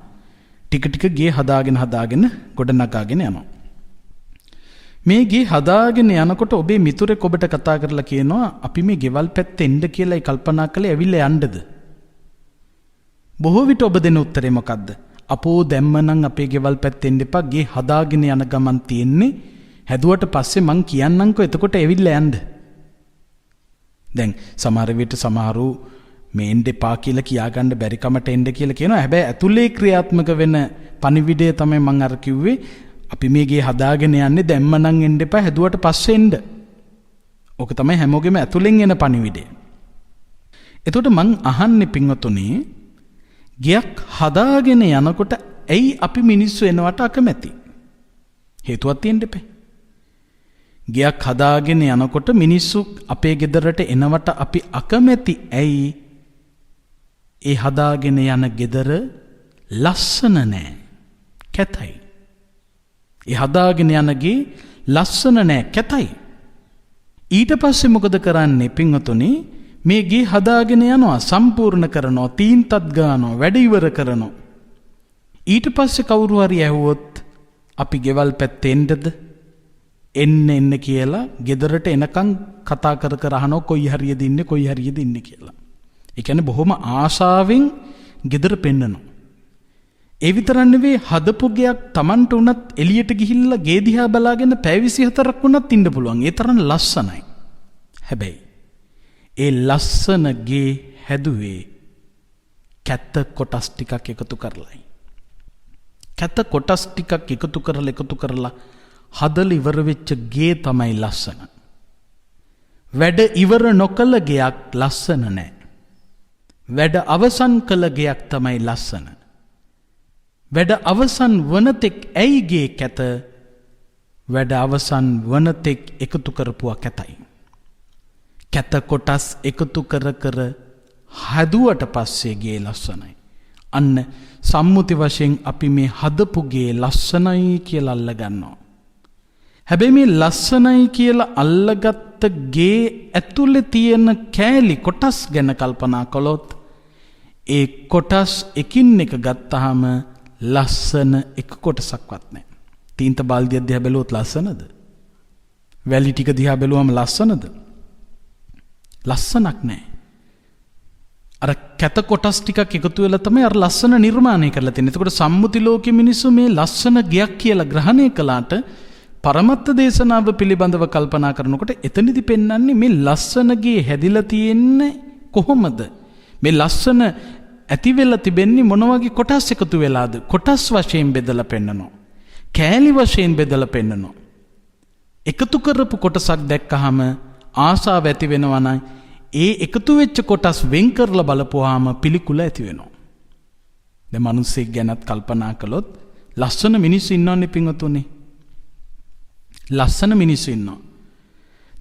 ටික ටික ගේ හදාගෙන ගොඩ නගාගෙන යනවා. මේ ගේ හදාගෙන යනකොට ඔබේ මිතුරෙක් ඔබට කතා කරලා කියනවා අපි මේ ගෙවල් පැත්තේ එන්න කියලායි කල්පනා කළේ, ඇවිල්ලා යන්නද? බොහෝ විට ඔබ දෙන උත්තරේ මොකද්ද? අපෝ දැම්මනම් අපේ ගෙවල් පැත්තේ එන්න එපා, ගේ හදාගෙන යන ගමන් තියෙන්නේ. හැදුවට පස්සේ මං කියන්නම්කෝ එතකොට ඇවිල්ලා යන්න. දැන් සමහර විට සමහරු මේ එන්න එපා කියලා කියාගන්න බැරි කමට එන්න කියලා කියනවා. හැබැයි ඇතුලේ ක්‍රියාත්මක වෙන පණිවිඩය තමයි මං අර කිව්වේ. අපි මේ ගේ හදාගෙන යන්නේ දැම්මනම් එන්න එපා, හැදුවට පස්සේ එන්න. ඕක තමයි හැමෝගෙම ඇතුලෙන් එන පණිවිඩය. එතකොට මං අහන්නේ පින්වතුනි, ගයක් හදාගෙන යනකොට ඇයි අපි මිනිස්සු එනවට අකමැති? හේතුවක් තියෙන්න එපා. ගයක් හදාගෙන යනකොට මිනිස්සු අපේ ගෙදරට එනවට අපි අකමැති ඇයි? ඒ හදාගෙන යන ගෙදර ලස්සන නෑ, කැතයි. ඒ හදාගෙන යනගේ ලස්සන නෑ, කැතයි. ඊට පස්සේ මොකද කරන්නේ පින්වතුනි? මේ ගේ හදාගෙන යනවා, සම්පූර්ණ කරනවා, තීන්තත් ගන්නවා, වැඩ ඉවර කරනවා. ඊට පස්සේ කවුරු හරි ඇහුවොත් අපි ගෙවල් පැත්තේ එන්න කියලා ගෙදරට එනකන් කතා කර අහනවා කොයි හරියද ඉන්නේ කියලා. ඒ කියන්නේ බොහොම ආශාවෙන් ගෙදර පෙන්නනවා. ඒ විතරක් නෙවෙයි, හදපු ගයක් Tamanට උනත් එළියට ගිහිල්ලා ගේ දිහා බලාගෙන පැය 24ක් වුණත් ඉන්න පුළුවන්. ඒ තරම් ලස්සනයි. හැබැයි ඒ ලස්සන ගේ හැදුවේ කැත කොටස් ටිකක් එකතු කරලායි. කැත කොටස් ටිකක් එකතු කරලා හදලා ඉවර වෙච්ච ගේ තමයි ලස්සන. වැඩ ඉවර නොකළ ගෙයක් ලස්සන නෑ. වැඩ අවසන් කළ ගෙයක් තමයි ලස්සන. වැඩ අවසන් වනතෙක් ඇයි ගේ කැත? වැඩ අවසන් වනතෙක් එකතු කරපුවා කැතයි. කැත කොටස් එකතු කර හැදුවට පස්සේ ගේ ලස්සනයි. අන්න සම්මුති වශයෙන් අපි මේ හදපු ගේ ලස්සනයි කියලා අල්ලගන්නවා. හැබැයි මේ ලස්සනයි කියලා අල්ලගත්ත ගේ ඇතුලේ තියෙන කෑලි කොටස් ගැන කල්පනා කළොත් ඒ කොටස් එකින් එක ගත්තාම ලස්සන එක කොටසක්වත් නැහැ. තීන්ත බාල්දිය දිහා බැලුවොත් ලස්සනද? වැලි ටික දිහා බැලුවම ලස්සනද? ලස්සනක් නැහැ. අර කැත කොටස් ටිකක් එකතු වෙලා තමයි අර ලස්සන නිර්මාණය කරලා තියෙන්නේ. එතකොට සම්මුති ලෝකයේ මිනිස්සු මේ ලස්සන ගයක් කියලා ග්‍රහණය කළාට පරමත්ත දේශනාව පිළිබඳව කල්පනා කරනකොට එතනදි පෙන්වන්නේ මේ ලස්සන ගේ හැදිලා තියෙන්නේ කොහොමද? මේ ලස්සන ඇති වෙලා තිබෙන්නේ මොන වගේ කොටස් එකතු වෙලාද? කොටස් වශයෙන් බෙදලා පෙන්නනවා. කෑලි වශයෙන් බෙදලා පෙන්නනවා. එකතු කරපු කොටසක් දැක්කහම ආසාව ඇති වෙනවා නම් ඒ එකතු වෙච්ච කොටස් වෙන් කරලා බලපුවාම පිළිකුල ඇති වෙනවා. දැන් මිනිස්සෙක් ගැනත් කල්පනා කළොත් ලස්සන මිනිස්සු ඉන්නවනේ පින්වතුනි. ලස්සන මිනිස්සු ඉන්නවා.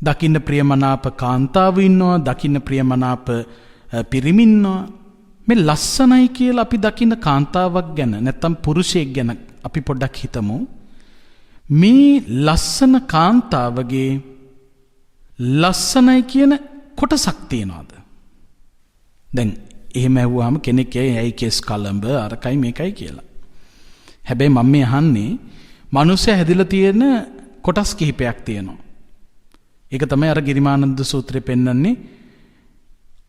දකින්න ප්‍රියමනාප කාන්තාව ඉන්නවා, දකින්න ප්‍රියමනාප පිරිමි ඉන්නවා. මේ ලස්සනයි කියලා අපි දකින්න කාන්තාවක් ගැන නැත්තම් පුරුෂයෙක් ගැන අපි පොඩ්ඩක් හිතමු. මේ ලස්සන කාන්තාවගේ ලස්සනයි කියන කොටසක් තියනවාද? දැන් එහෙම ඇහුවාම කෙනෙක් ඇයි කෙස් කලඹ අරකයි මේකයි කියලා. හැබැයි මම මේ අහන්නේ මිනිස්සු හැදිලා තියෙන කොටස් කිහිපයක් තියෙනවා. ඒක තමයි අර ගිරිමානන්ද සූත්‍රයේ පෙන්වන්නේ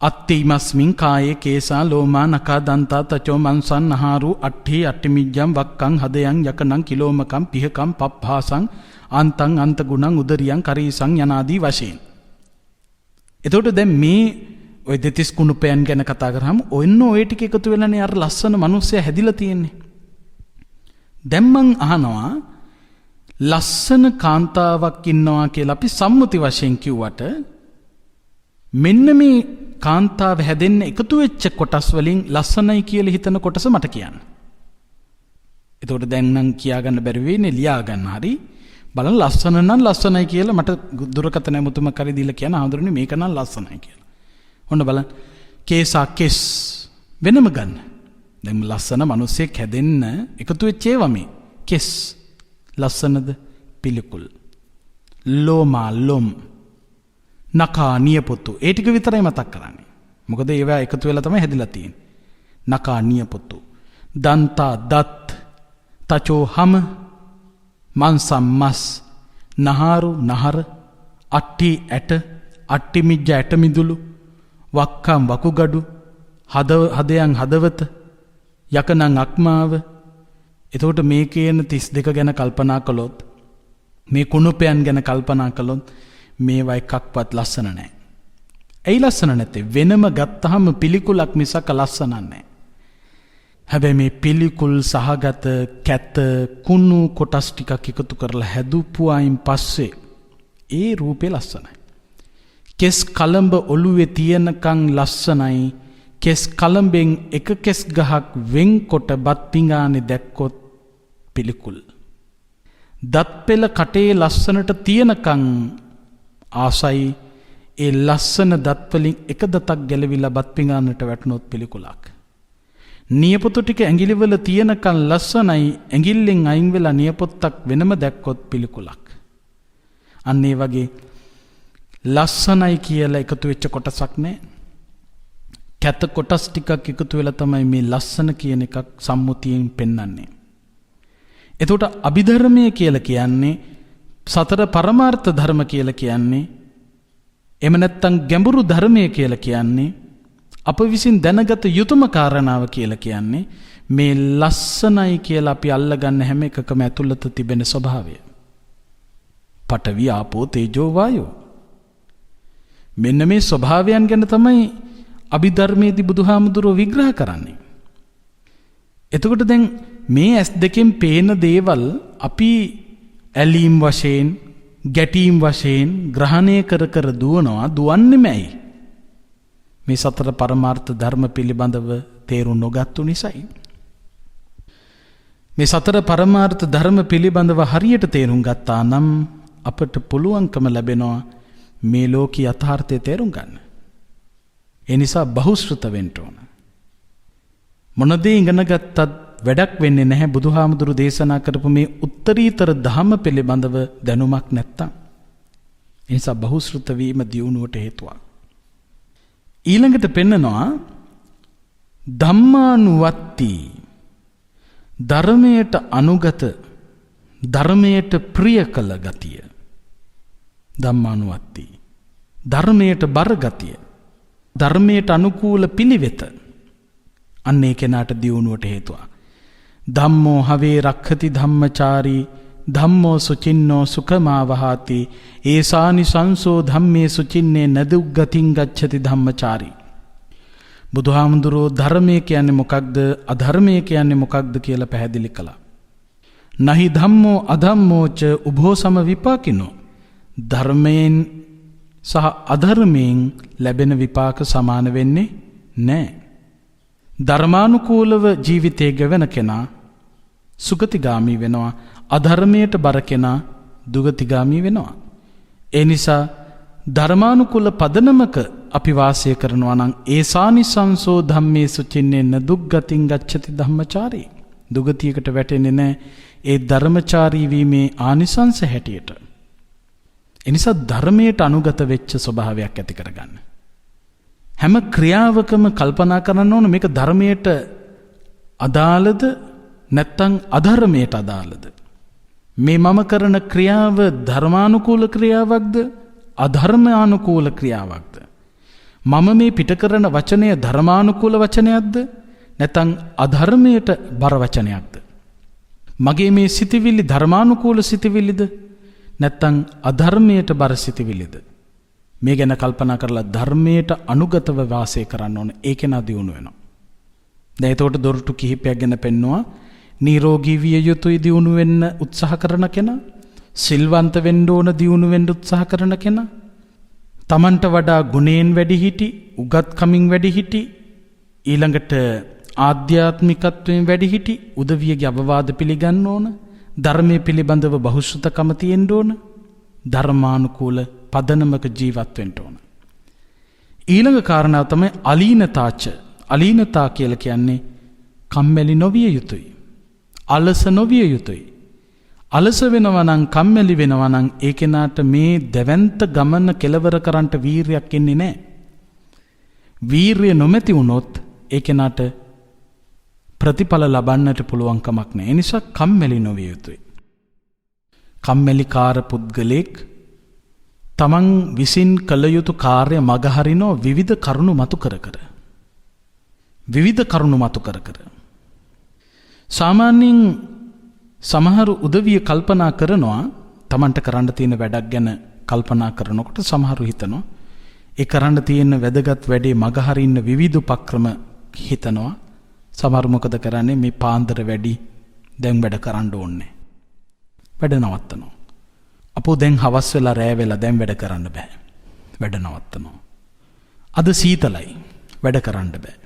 අත්තිමස්මින් කායේ කේසා ලෝමා නකා දන්තා තචෝ මන්සන් නහාරු අට්ඨි අට්ඨිමිජ්ජම් වක්කං හදයන් යකනං කිලෝමකම් පිහකම් පප්පාසං අන්තං අන්ත ගුණං උදරියං කරීසං යනාදී වශයෙන්. එතකොට දැන් මේ ඔය දෙතිස් කුණුපයන් ගැන කතා කරාම ඔන්න ඔය ටික එකතු වෙලානේ අර ලස්සන මිනිස්සයා හැදිලා තියෙන්නේ. දැන් මං අහනවා ලස්සන කාන්තාවක් ඉන්නවා කියලා අපි සම්මුති වශයෙන් කිව්වට මෙන්න මේ කාන්තාව හැදෙන්න එකතු වෙච්ච කොටස් වලින් ලස්සනයි කියලා හිතන කොටස මට කියන්න. එතකොට දැන් නම් කියාගන්න බැරි වෙන්නේ ලියා ගන්න හරි බලන්න ලස්සන නම් ලස්සනයි කියලා මට දුරකථන ඇමතුම කරි දීලා කියන ආඳුරනේ මේක නම් ලස්සනයි කියලා. ඔන්න බලන්න කේසා කෙස් වෙනම ගන්න. දැන් ලස්සන මිනිස්සෙක් හැදෙන්න එකතු වෙච්ච ඒවා මේ කෙස් ලස්සනද? පිළිකුල්. ලෝමා ලොම් නකා නියපොතු ඒ ටික විතරයි මතක් කරන්නේ. මොකද ඒවා එකතු වෙලා තමයි හැදිලා තියෙන්නේ. නකා නියපොතු දන්තා දත් තචෝ හම මන්සම් මස් නහාරු නහර අට්ටි ඇට අට්ටි මිජ්ජ ඇට මිදුළු වක්කම් වකුගඩු හදයන් හදවත යකනං අක්මාව. එතකොට මේ කියන 32 ගැන කල්පනා කළොත් මේ කුණුපයන් ගැන කල්පනා කළොත් මේවා එකක්වත් ලස්සන නැහැ. ඇයි ලස්සන නැත්තේ? වෙනම ගත්තාම පිළිකුලක් මිසක ලස්සන නැහැ. හැබැයි මේ පිළිකුල් සහගත කැත කුණු කොටස් ටිකක් එකතු කරලා හැදුපුවායින් පස්සේ ඒ රූපේ ලස්සනයි. කෙස් කලඹ ඔළුවේ තියෙනකන් ලස්සනයි. කෙස් කලඹෙන් එක කෙස් ගහක් වෙන්කොට බත් පිඟානේ දැක්කොත් පිළිකුල්. දත් පෙළ කටේ ලස්සනට තියෙනකන් ආසයි ඒ ලස්සන දත් වලින් එක දතක් ගැලවිලා බත් පිඟානට වැටුනොත් පිළිකුලක්. නියපොතු ටික ඇඟිලිවල තියෙනකන් ලස්සනයි ඇඟිල්ලෙන් අයින් වෙලා නියපොත්තක් වෙනම දැක්කොත් පිළිකුලක්. අන්න ඒ වගේ ලස්සනයි කියලා එකතු වෙච්ච කොටසක් නැහැ. කැත කොටස් ටිකක් එකතු වෙලා තමයි මේ ලස්සන කියන එකක් සම්මුතියෙන් පෙන්වන්නේ. එතකොට අභිධර්මය කියලා කියන්නේ සතර පරමාර්ථ ධර්ම කියලා කියන්නේ එහෙම නැත්නම් ගැඹුරු ධර්මය කියලා කියන්නේ අප විසින් දැනගත යුතුම කාරණාව කියලා කියන්නේ මේ ලස්සනයි කියලා අපි අල්ලගන්න හැම එකකම ඇතුළත තිබෙන ස්වභාවය. පඨවි ආපෝ තේජෝ වායෝ. මෙන්න මේ ස්වභාවයන් ගැන තමයි අභිධර්මයේදී බුදුහාමුදුරුවෝ විග්‍රහ කරන්නේ. එතකොට දැන් මේ ඇස් දෙකෙන් පේන දේවල් අපි ඇලීම් වශයෙන් ගැටීම් වශයෙන් ග්‍රහණය කර කර දුවන්නේමයි. මේ සතර පරමාර්ථ ධර්ම පිළිබඳව තේරුම් නොගත්තු නිසායි. මේ සතර පරමාර්ථ ධර්ම පිළිබඳව හරියට තේරුම් ගත්තා නම් අපට පුළුවන්කම ලැබෙනවා මේ ලෝකී යථාර්ථය තේරුම් ගන්න. ඒ නිසා බහුශ්‍රත වෙන්න ඕන. මොන දේ ඉගෙන ගත්තත් වැඩක් වෙන්නේ නැහැ බුදුහාමුදුරු දේශනා කරපු මේ උත්තරීතර ධර්ම පිළිබඳව දැනුමක් නැත්තම්. ඒ නිසා බහුශ්‍රත වීම දියුණුවට හේතුවක්. ඊළඟට පෙන්නනවා ධම්මානුවත්ති ධර්මයට අනුගත ධර්මයට ප්‍රිය කළ ගතිය. ධම්මානුවත්ති ධර්මයට බර ගතිය ධර්මයට අනුකූල පිළිවෙත අන්න ඒ කෙනාට දියුණුවට හේතුවක්. ධම්මෝ හවේ රක්ඛති ධම්මචාරී ධම්මෝ සුචින්නෝ සුඛමාවහාති ඒසානි සංසෝ ධම්මේ සුචින්නේ නදුග්ගතින් ගච්ඡති ධම්මචාරී. බුදුහාමුදුරෝ ධර්මය කියන්නේ මොකක්ද අධර්මය කියන්නේ මොකක්ද කියලා පැහැදිලි කළා. නහි ධම්මෝ අධම්මෝච උභෝ සම විපාකිනෝ. ධර්මයෙන් සහ අධර්මයෙන් ලැබෙන විපාක සමාන වෙන්නේ නැහැ. ධර්මානුකූලව ජීවිතය ගෙවන කෙනා සුගතිගාමී වෙනවා. අධර්මයට බර කෙනා දුගතිගාමී වෙනවා. ඒ නිසා ධර්මානුකූල පදනමක අපි වාසය කරනවා නම් ඒසානිසංසෝ ධම්මේ සුචින්නේ නදුග්ගතින් ගච්ඡති ධම්මචාරී. දුගතියකට වැටෙන්නේ නැහැ ඒ ධර්මචාරී වීමේ ආනිසංස හැටියට. ඒ නිසා ධර්මයට අනුගත වෙච්ච ස්වභාවයක් ඇති කරගන්න. හැම ක්‍රියාවකම කල්පනා කරන්න ඕන මේක ධර්මයට අදාළද නැත්නම් අධර්මයට අදාළද? මේ මම කරන ක්‍රියාව ධර්මානුකූල ක්‍රියාවක්ද අධර්මානුකූල ක්‍රියාවක්ද? මම මේ පිට කරන වචනය ධර්මානුකූල වචනයක්ද නැත්නම් අධර්මයට බර වචනයක්ද? මගේ මේ සිතවිලි ධර්මානුකූල සිතවිලිද නැත්නම් අධර්මයට බර සිතවිලිද? මේ ගැන කල්පනා කරලා ධර්මයට අනුගතව වාසය කරන්න ඕන. ඒකේ නා දියුණු වෙනවා. දැන් ඒතකොට දොරටු කිහිපයක් ගැන පෙන්නවා. නිරෝගී විය යුතුයි දියුණු වෙන්න උත්සාහ කරන කෙනා, සිල්වන්ත වෙන්න ඕන දියුණු වෙන්න උත්සාහ කරන කෙනා, තමන්ට වඩා ගුණයෙන් වැඩි හිටි, උගත්කමින් වැඩි හිටි, ඊළඟට ආධ්‍යාත්මිකත්වයෙන් වැඩි හිටි, උදවියගේ අවවාද පිළිගන්න ඕන, ධර්මයේ පිළිබඳව බහුශ්‍රතකම තියෙන්න ඕන, ධර්මානුකූල පදනමක ජීවත් වෙන්න ඕන. ඊළඟ කාරණාව තමයි අලීනතාච. අලීනතා කියලා කියන්නේ කම්මැලි නොවිය යුතුයි. අලස නොවිය යුතුයි. අලස වෙනවා නම් කම්මැලි වෙනවා නම් ඒ කෙනාට මේ දැවැන්ත ගමන කෙලවර කරන්නට වීරියක් එන්නේ නැහැ. වීරිය නොමැති වුණොත් ඒ කෙනාට ප්‍රතිඵල ලබන්නට පුළුවන් කමක් නැහැ. ඒ නිසා කම්මැලි නොවිය යුතුයි. කම්මැලිකාර පුද්ගලෙක් තමන් විසින් කළ යුතු කාර්ය මගහරිනෝ විවිධ කරුණු මතු කර කර. විවිධ කරුණු මතු කර කර. සාමාන්‍යයෙන් සමහර උදවිය කල්පනා කරනවා තමන්ට කරන්න තියෙන වැඩක් ගැන කල්පනා කරනකොට සමහරු හිතනවා ඒ කරන්න තියෙන වැදගත් වැඩේ මගහරින්න විවිධ උපක්‍රම හිතනවා. සමහර මොකද කරන්නේ මේ පාන්දර වැඩි දැන් වැඩ කරන්න ඕනේ. වැඩ නවත්තනවා. අපෝ දැන් හවස් වෙලා රෑ වෙලා දැන් වැඩ කරන්න බෑ. වැඩ නවත්තනවා. අද සීතලයි වැඩ කරන්න බෑ.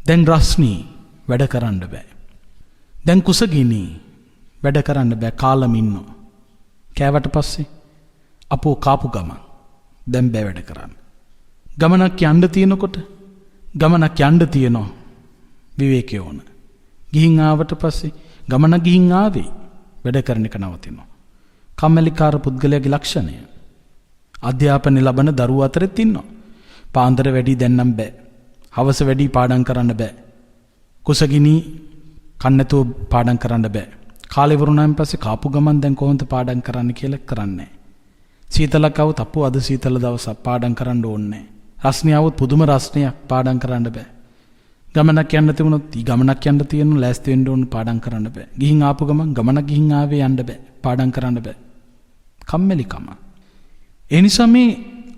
දැන් රස්නී වැඩ කරන්න බෑ. දැන් කුසගිනි වැඩ කරන්න බෑ කාලම ඉන්නවා. කෑවට පස්සේ අපෝ කාපු ගමන් දැන් බෑ වැඩ කරන්න. ගමනක් යන්න තියෙනකොට ගමනක් යන්න තියෙනවා විවේකී ඕන. ගිහින් ආවට පස්සේ ගමන ගිහින් ආවේ වැඩ කරන එක නවතිනවා. කම්මැලිකාර පුද්ගලයාගේ ලක්ෂණය. අධ්‍යාපනය ලබන දරුවෝ අතරෙත් ඉන්නවා. පාන්දර වැඩි දැන්නම් බෑ. හවස වැඩි පාඩම් කරන්න බෑ. කුසගිනි කන්නතෝ පාඩම් කරන්න බෑ. කාලේ වරුණාන් පස්සේ කාපු ගමන් දැන් කොහොමද පාඩම් කරන්න කියලා කරන්නේ. සීතලක් આવුත් අපෝ අද සීතල දවසක් පාඩම් කරන්න ඕනේ. රස්නිය આવුත් පුදුම රස්නියක් පාඩම් කරන්න බෑ. ගමනක් යන්න තිබුණොත් ගමනක් යන්න තියෙන ලෑස්ති වෙන්න ඕන පාඩම් කරන්න බෑ. ගිහින් ආපු ගමන් ගමනක් ගිහින් ආවේ යන්න බෑ. පාඩම් කරන්න බෑ. කම්මැලිකම. ඒ නිසා මේ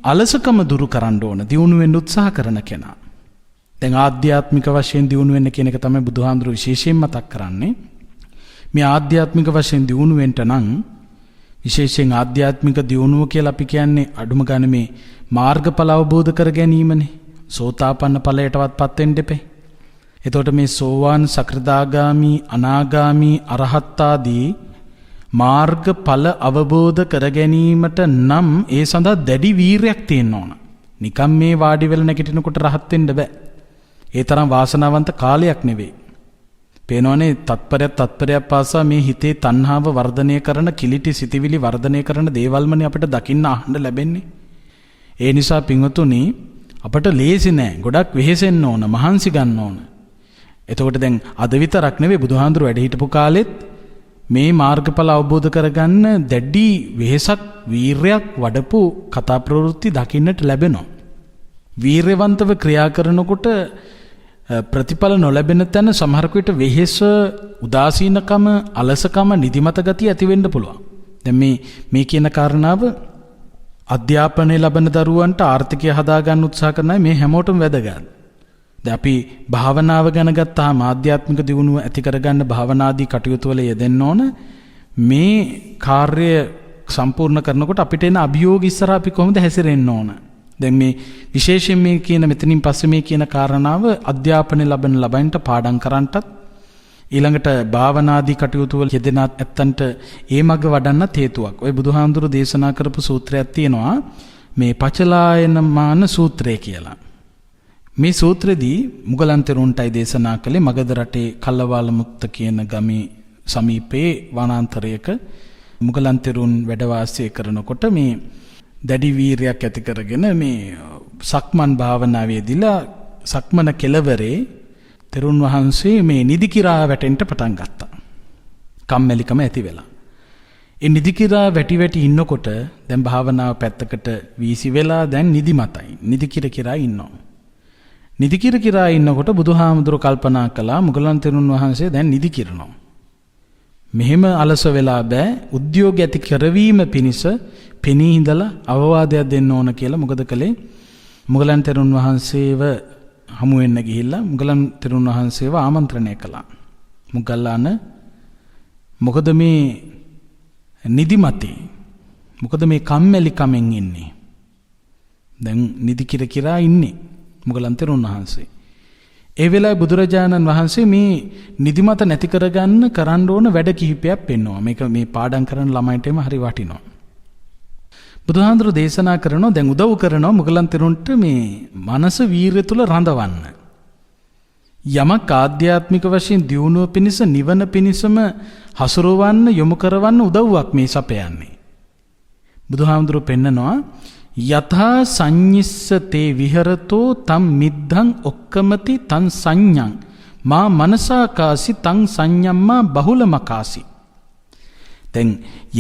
අලසකම දුරු කරන්න ඕන දියුණු වෙන්න උත්සාහ කරන කෙනා. දැන් ආධ්‍යාත්මික වශයෙන් දියුණු වෙන්න කියන එක තමයි බුදුහාඳුරු විශේෂයෙන් මතක් කරන්නේ. මේ ආධ්‍යාත්මික වශයෙන් දියුණු වෙන්න නම් විශේෂයෙන් ආධ්‍යාත්මික දියුණුව කියලා අපි කියන්නේ අඩුම ගානේ මේ මාර්ගඵල අවබෝධ කර ගැනීමනේ. සෝතාපන්න ඵලයටවත්පත් වෙන්න දෙපේ. එතකොට මේ සෝවාන් සකෘදාගාමි අනාගාමි අරහත් ආදී මාර්ගඵල අවබෝධ කර ගැනීමට නම් ඒ සඳහා දැඩි වීරයක් තියෙන්න ඕන. නිකම් මේ වාඩි වෙලා නැගිටිනකොට රහත් වෙන්න බෑ. ඒ තරම් වාසනාවන්ත කාලයක් නෙවෙයි. පේනවනේ තත්පරයක් පාසා මේ හිතේ තණ්හාව වර්ධනය කරන කිලිටි සිතිවිලි වර්ධනය කරන දේවල්මනේ අපිට දකින්න අහන්න ලැබෙන්නේ. ඒ නිසා පින්වතුනි අපට ලේසි නෑ. ගොඩක් වෙහෙසෙන්න ඕන, මහන්සි ගන්න ඕන. එතකොට දැන් අද විතරක් නෙවෙයි බුදුහාඳුරු වැඩ හිටපු කාලෙත් මේ මාර්ගඵල අවබෝධ කරගන්න දැඩි වෙහෙසක් වීරයක් වඩපු කතා ප්‍රවෘත්ති දකින්නට ලැබෙනවා. වීරවන්තව ක්‍රියා කරනකොට ප්‍රතිඵල නොලැබෙන තැන සමහර විට වෙහෙස, උදාසීනකම, අලසකම, නිදිමත ගතිය ඇති වෙන්න පුළුවන්. දැන් මේ කියන කාරණාව අධ්‍යාපනය ලබන දරුවන්ට ආර්ථිකය හදාගන්න උත්සාහ කරන මේ හැමෝටම වැදගත්. දැන් අපි භාවනාව ගැන ගත්තාම ආධ්‍යාත්මික දියුණුව ඇති කරගන්න භාවනාදී කටයුතු වල යෙදෙන්න ඕන. මේ කාර්ය සම්පූර්ණ කරනකොට අපිට එන අභියෝග ඉස්සරහ අපි කොහොමද හැසිරෙන්න ඕන. දැන් මේ විශේෂයෙන් මේ කියන මෙතනින් පස්සේ මේ කියන කාරණාව අධ්‍යාපනය ලබන ළමයින්ට පාඩම් කරන්නටත් ඊළඟට භාවනාදී කටයුතු වල යෙදෙන ඇත්තන්ට ඒ මඟ වඩන්නත් හේතුවක්. ඔය බුදුහාමුදුරු දේශනා කරපු සූත්‍රයක් තියෙනවා මේ පචලායන මාන සූත්‍රය කියලා. මේ සූත්‍රෙදී මුගලන් තෙරුන්ටයි දේශනා කළේ මගධ රටේ කල්ලවාල මුක්ත කියන ගමේ සමීපයේ වනාන්තරයක මුගලන් තෙරුන් වැඩ වාසය කරනකොට මේ දැඩි වීරයක් ඇති කරගෙන මේ සක්මන් භාවනාවේදීලා සක්මන කෙලවරේ තෙරුන් වහන්සේ මේ නිදිකිරා වැටෙන්න පටන් ගත්තා. කම්මැලිකම ඇති වෙලා. ඒ නිදිකිරා වැටි ඉන්නකොට දැන් භාවනාව පැත්තකට වීසි වෙලා දැන් නිදිමතයි. නිදිකිර කිරා ඉන්නවා. නිදිකිර කිරා ඉන්නකොට බුදුහාමුදුරු කල්පනා කළා මුගලන් තෙරුන් වහන්සේ දැන් නිදි කිරනවා. මෙහෙම අලස වෙලා බෑ. උද්‍යෝග ඇති කරවීම පිණිස පෙනී ඉඳලා අවවාදයක් දෙන්න ඕන කියලා මොකද කළේ? මුගලන් තෙරුන් වහන්සේව හමු වෙන්න ගිහිල්ලා මුගලන් තෙරුන් වහන්සේව ආමන්ත්‍රණය කළා. මුගල්ලාන මොකද මේ නිදිමතේ? මොකද මේ කම්මැලිකමෙන් ඉන්නේ? දැන් නිදි කිරා ඉන්නේ මුගලන් තෙරුන් වහන්සේ. ඒ වෙලාවේ බුදුරජාණන් වහන්සේ මේ නිදිමත නැති කරගන්න කරන්න ඕන වැඩ කිහිපයක් පෙන්වනවා. මේක මේ පාඩම් කරන ළමයින්ටම හරි වටිනවා. බුදුහාඳුරු දේශනා කරනවා දැන් උදව් කරනවා මුගලන් තෙරුන්ට මේ මනස වීරිය තුල රඳවන්න. යමක් ආධ්‍යාත්මික වශයෙන් දියුණුව පිණිස නිවන පිණිසම හසුරවන්න යොමු කරවන්න උදව්වක් මේ සපයන්නේ. බුදුහාඳුරු පෙන්නනවා යථා සංඤිස්සතේ විහෙරතෝ තම් මිද්ධං ඔක්කමති තං සංඤං මා මනසාකාසි තං සංඤම්මා බහුලමකාසි. දැන්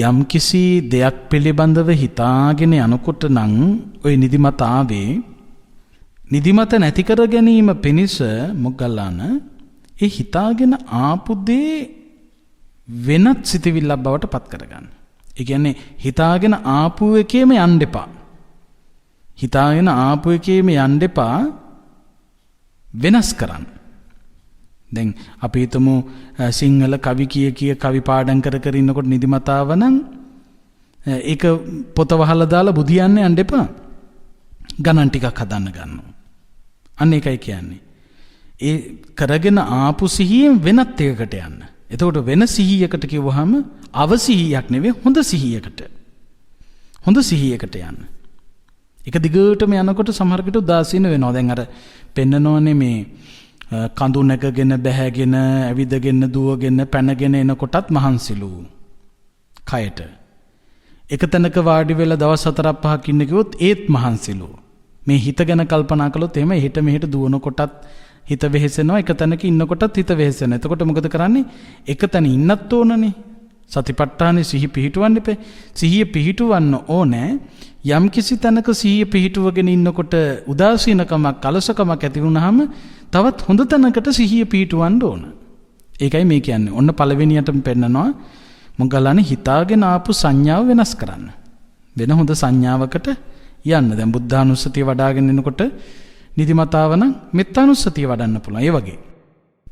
යම් කිසි දෙයක් පිළිබඳව හිතාගෙන යනකොට නම් ওই නිදිමත ආවේ නිදිමත නැති කර ගැනීම පිණිස මොග්ගල්ලාන ඒ හිතාගෙන ආපු දේ වෙනත් සිතවිල්ලක් බවට පත් කරගන්න. ඒ කියන්නේ හිතාගෙන ආපු එකේම යන්න එපා. හිතාගෙන ආපු එකේම යන්න එපා, වෙනස් කරන්න. දැන් අපි හිතමු සිංහල කවි කිය කවි පාඩම් කර ඉන්නකොට නිදිමතාව නම් ඒක පොත වහලා දාලා බුදියන්න යන්න එපා. ගණන් ටිකක් හදන්න ගන්නවා. අන්න ඒකයි කියන්නේ. ඒ කරගෙන ආපු සිහියෙන් වෙනත් එකකට යන්න. එතකොට වෙන සිහියකට කිව්වහම අවසිහියක් නෙවෙයි හොඳ සිහියකට. හොඳ සිහියකට යන්න. එක දිගටම යනකොට සමහරකට උදාසීන වෙනවා. දැන් අර පෙන්නනෝනේ මේ කඳු නැගගෙන බැහැගෙන ඇවිදගෙන දුවගෙන පැනගෙන එනකොටත් මහන්සිලු කයට. එක තැනක වාඩි වෙලා දවස් 4-5ක් ඉන්න කිව්වොත් ඒත් මහන්සිලු. මේ හිත ගැන කල්පනා කළොත් එහෙම හිත මෙහෙට දුවනකොටත් හිත වෙහෙසෙනවා, එක තැනක ඉන්නකොටත් හිත වෙහෙසෙනවා. එතකොට මොකද කරන්නේ? එක තැන ඉන්නත් ඕනනේ. සතිපට්ඨානේ සිහි පිහිටවන්න එපේ. සිහිය පිහිටවන්න ඕනේ. යම් කිසි තැනක සිහිය පිහිටුවගෙන ඉන්නකොට උදාසීනකමක් අලසකමක් ඇති වුනහම තවත් හොඳ තැනකට සිහිය පිහිටවන්න ඕන. ඒකයි මේ කියන්නේ. ඔන්න පළවෙනියටම පෙන්නනවා මොග්ගල්ලානේ හිතාගෙන ආපු සංඥාව වෙනස් කරන්න. වෙන හොඳ සංඥාවකට යන්න. දැන් බුද්ධානුස්සතිය වඩ아가ගෙන එනකොට නිදිමතාව නම් මෙත්තානුස්සතිය වඩන්න පුළුවන්. ඒ වගේ.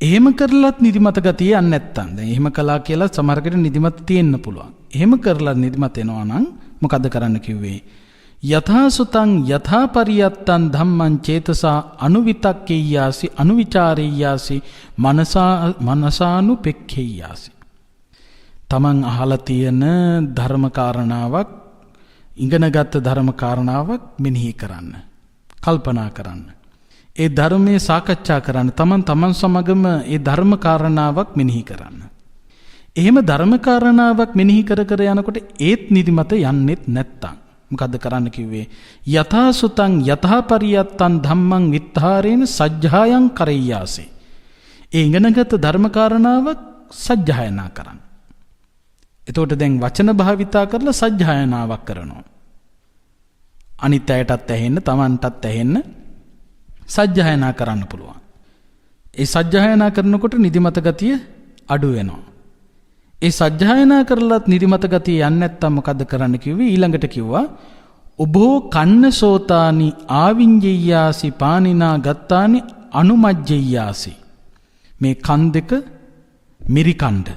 එහෙම කරලත් නිදිමත ගතිය යන්නේ නැත්තම් දැන් එහෙම කළා කියලා සමහරකට නිදිමත තියෙන්න පුළුවන්. එහෙම කරලා නිදිමත එනවා නම් මොකද්ද කරන්න කිව්වේ? යථා සුතං යථා පරියත්තං ධම්මං චේතසා අනුවිතක්කේයාසි අනුවිචාරේයාසි මනසානුපෙක්ඛේයාසි. තමන් අහලා තියෙන ධර්ම කාරණාවක් ඉගෙනගත් ධර්ම කාරණාවක් මෙනෙහි කරන්න. කල්පනා කරන්න. ඒ ධර්මයේ සාකච්ඡා කරන්න. තමන් සමගම ඒ ධර්ම කාරණාවක් මෙනෙහි කරන්න. එහෙම ධර්ම කාරණාවක් මෙනෙහි කර කර යනකොට ඒත් නිදිමත යන්නේත් නැත්තම් මොකද්ද කරන්න කිව්වේ? යථා සුතං යථා පරියත්තං ධම්මං විත්තරේන සජ්ජායං කරෙය්‍යාසි. ඒ ඉගෙනගත් ධර්ම කාරණාවක් සජ්ජායනා කරන්න. එතකොට දැන් වචන භාවිතා කරලා සජ්ජායනාවක් කරනවා. අනිත් අයටත් ඇහෙන්න, Tamanටත් ඇහෙන්න සජ්ජායනා කරන්න පුළුවන්. ඒ සජ්ජායනා කරනකොට නිදිමත ගතිය අඩු වෙනවා. ඒ සජ්ජායනා කරලත් නිදිමත ගතිය යන්නේ නැත්තම් මොකද්ද කරන්න කිව්වේ? ඊළඟට කිව්වා උභෝ කන්න සෝතානි ආවිඤ්ඤයාසි පානිනා ගත්තානි අනුමජ්ජයාසි. මේ කන් දෙක මිරිකණ්ඩ.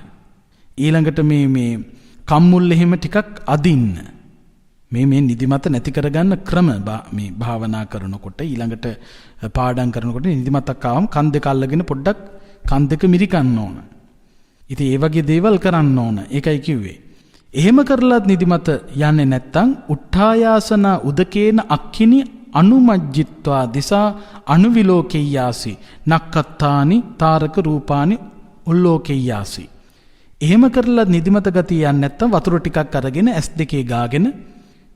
ඊළඟට මේ කම්මුල් එහෙම ටිකක් අදින්න. මේ නිදිමත නැති කරගන්න ක්‍රම මේ භාවනා කරනකොට ඊළඟට පාඩම් කරනකොට නිදිමතක් ආවම කන් දෙක අල්ලගෙන පොඩ්ඩක් කන් දෙක මිරිකන්න ඕන. ඉතින් ඒ වගේ දේවල් කරන්න ඕන. ඒකයි කිව්වේ. එහෙම කරලත් නිදිමත යන්නේ නැත්තම් උට්ඨායාසන උදකේන අක්ඛිනි අනුමජ්ජිත්වා දිසා අනුවිලෝකෙය්‍යාසි නක්කත්තානි තාරක රූපානි උල්ලෝකෙය්‍යාසි. එහෙම කරලත් නිදිමත ගතිය යන්නේ නැත්තම් වතුර ටිකක් අරගෙන S2 ගාගෙන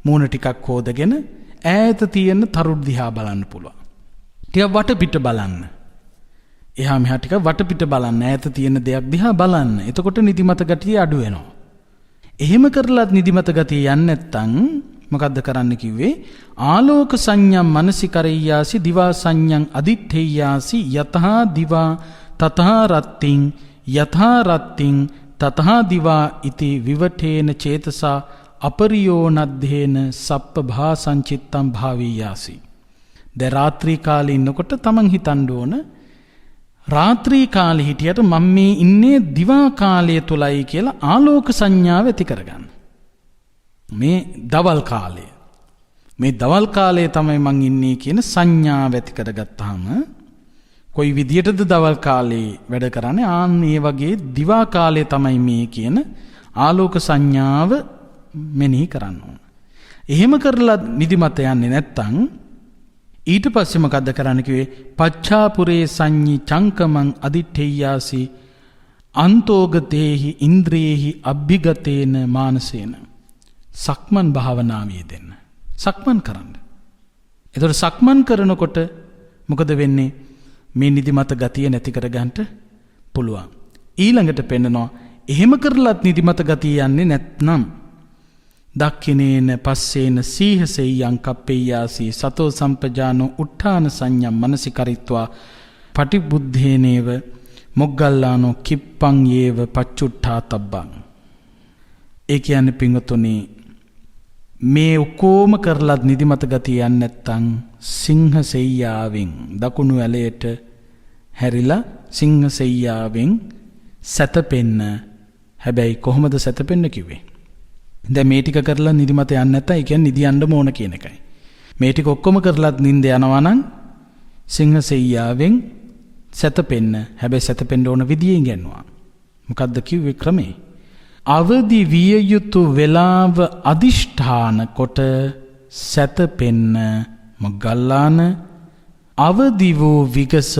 මූණ ටිකක් හොදගෙන ඈත තියෙන තරු දිහා බලන්න පුළුවන්. ටික වටපිට බලන්න. එහා මෙහා ටික වටපිට බලන්න. ඈත තියෙන දෙයක් දිහා බලන්න. එතකොට නිදිමත ගතිය අඩු වෙනවා. එහෙම කරලත් නිදිමත ගතිය යන්නේ නැත්තම් මොකද්ද කරන්න කිව්වේ? ආලෝක සංඥම් මනසිකරෙය්‍යාසි දිවා සංඥම් අදිත්තේයාසි යතහා දිවා තතහා රත්තිං යතහා රත්තිං තතහා දිවා ඉති විවටේන චේතසා අපරියෝනද්දේන සප්ප භාසංචිත්තං භාවීයාසි. දැන් රාත්‍රී කාලේ ඉන්නකොට තමන් හිතන්න ඕන රාත්‍රී කාලේ හිටියට මම මේ ඉන්නේ දිවා කාලය තුලයි කියලා ආලෝක සංඥාව ඇති කරගන්න. මේ දවල් කාලය. මේ දවල් කාලයේ තමයි මං ඉන්නේ කියන සංඥාව ඇති කරගත්තාම කොයි විදියටද දවල් කාලේ වැඩ කරන්නේ? ආන් මේ වගේ දිවා කාලය තමයි මේ කියන ආලෝක සංඥාව මෙනෙහි කරන්න ඕන. එහෙම කරලා නිදිමත යන්නේ නැත්තම් ඊට පස්සේ මොකද්ද කරන්න කිව්වේ? පච්ඡාපුරේ සංඤි චංකමං අදිත්තේයාසි අන්තෝගතේහි ඉන්ද්‍රියේහි අභිගතේන මානසේන. සක්මන් භාවනාවේ දෙන්න. සක්මන් කරන්න. එතකොට සක්මන් කරනකොට මොකද වෙන්නේ? මේ නිදිමත ගතිය නැති කරගන්න පුළුවන්. ඊළඟට පෙන්නනවා එහෙම කරලත් නිදිමත ගතිය යන්නේ නැත්නම් දක්ඛිනේන පස්සේන සීහසෙය්‍යං කප්පෙය්‍යාසි සතෝ සම්පජානෝ උත්ථාන සංඤම් මනසිකරිත්වා පටිබුද්ධේනේව මොග්ගල්ලානෝ කිප්පං යේව පච්චුට්ඨාතබ්බං. ඒ කියන්නේ පිංගුතුනි මේ ඔක්කොම කරලත් නිදිමත ගතිය යන්නේ නැත්නම් සිංහසෙය්‍යාවෙන් දකුණු ඇලයට හැරිලා සිංහසෙය්‍යාවෙන් සැතපෙන්න. හැබැයි කොහොමද සැතපෙන්න කිව්වේ? දැන් මේ ටික කරලා නිදිමත යන්නේ නැත්නම් ඒ කියන්නේ නිදියන්න ඕන කියන එකයි. මේ ටික ඔක්කොම කරලත් නිින්ද යනවා නම් සිංහසෙය්‍යාවෙන් සැතපෙන්න. හැබැයි සැතපෙන්න ඕන විදියෙන් ගන්නවා. මොකද්ද කිව්වේ ක්‍රමේ? අවදි විය යුතු වේලාව අදිෂ්ඨාන කොට සැතපෙන්න මොග්ගල්ලාන අවදි වූ විගස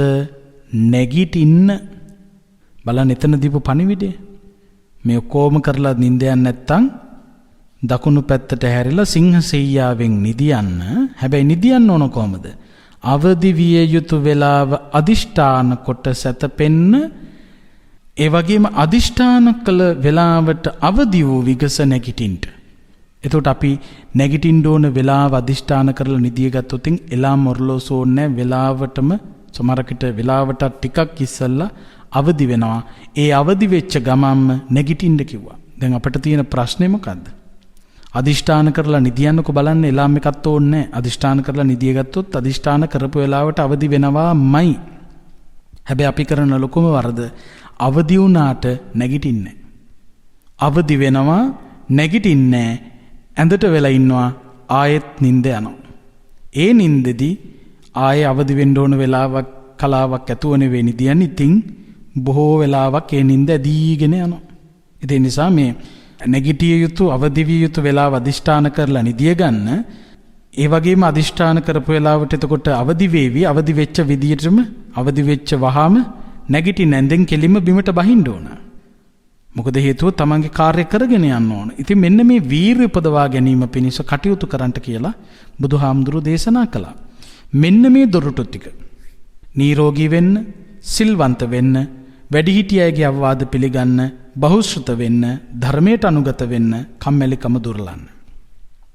නැගිටින්න. බලන්න එතන දීපු පණිවිඩය. මේ ඔක්කොම කරලා නිින්දයන් නැත්තම් දකුණු පැත්තට හැරිලා සිංහසෙයියාවෙන් නිදියන්න. හැබැයි නිදියන්න ඕන කොහමද? අවදි විය යුතු වේලාව අදිෂ්ඨාන කොට සැතපෙන්න. ඒ වගේම අදිෂ්ඨාන කළ වේලාවට අවදි වූ විගස නැගිටින්න. එතකොට අපි නැගිටින්න ඕන වේලාව අදිෂ්ඨාන කරලා නිදිය ගත්තොත් එලාම් ඔරලෝසු ඕනේ වේලාවටම සමහරකට වේලාවට ටිකක් ඉස්සෙල්ලා අවදි වෙනවා. ඒ අවදි වෙච්ච ගමන්ම නැගිටින්න කිව්වා. දැන් අපිට තියෙන ප්‍රශ්නේ මොකද්ද? අදිෂ්ඨාන කරලා නිදියන්නකො බලන්න එලාම් එකක් ඕනේ නැහැ. අදිෂ්ඨාන කරලා නිදිය ගත්තොත් අදිෂ්ඨාන කරපු වෙලාවට අවදි වෙනවාමයි. හැබැයි අපි කරන ලොකුම වරද අවදි වුණාට නැගිටින්නේ. අවදි වෙනවා නැගිටින්නේ. ඇඳට වෙලා ඉන්නවා ආයෙත් නිින්ද යනවා. ඒ නිින්දෙදි ආයෙ අවදි වෙන්න ඕන වෙලාවක් කලාවක් ඇතුව නෙවෙයි නිදියන්නේ. ඉතින් බොහෝ වෙලාවක් ඒ නිින්ද ඇදීගෙන යනවා. ඒ නිසා මේ නැගිටිය යුතු අවදි විය යුතු වෙලාව අදිෂ්ඨාන කරලා නිදිය ගන්න. ඒ වගේම අදිෂ්ඨාන කරපු වෙලාවට එතකොට අවදි වේවි. අවදි වෙච්ච විදියටම අවදි වෙච්ච වහාම නැගිටින්න ඇඳෙන් කෙලින්ම බිමට බහින්න ඕන. මොකද හේතුව තමන්ගේ කාර්ය කරගෙන යන්න ඕන. ඉතින් මෙන්න මේ වීරිය උපදවා ගැනීම පිණිස කටයුතු කරන්නට කියලා බුදුහාමුදුරුවෝ දේශනා කළා. මෙන්න මේ දොරටු ටික නිරෝගී වෙන්න, සිල්වන්ත වෙන්න, වැඩිහිටියගේ අවවාද පිළිගන්න, බහුශ්‍රත වෙන්න, ධර්මයට අනුගත වෙන්න, කම්මැලිකම දුරලන්න.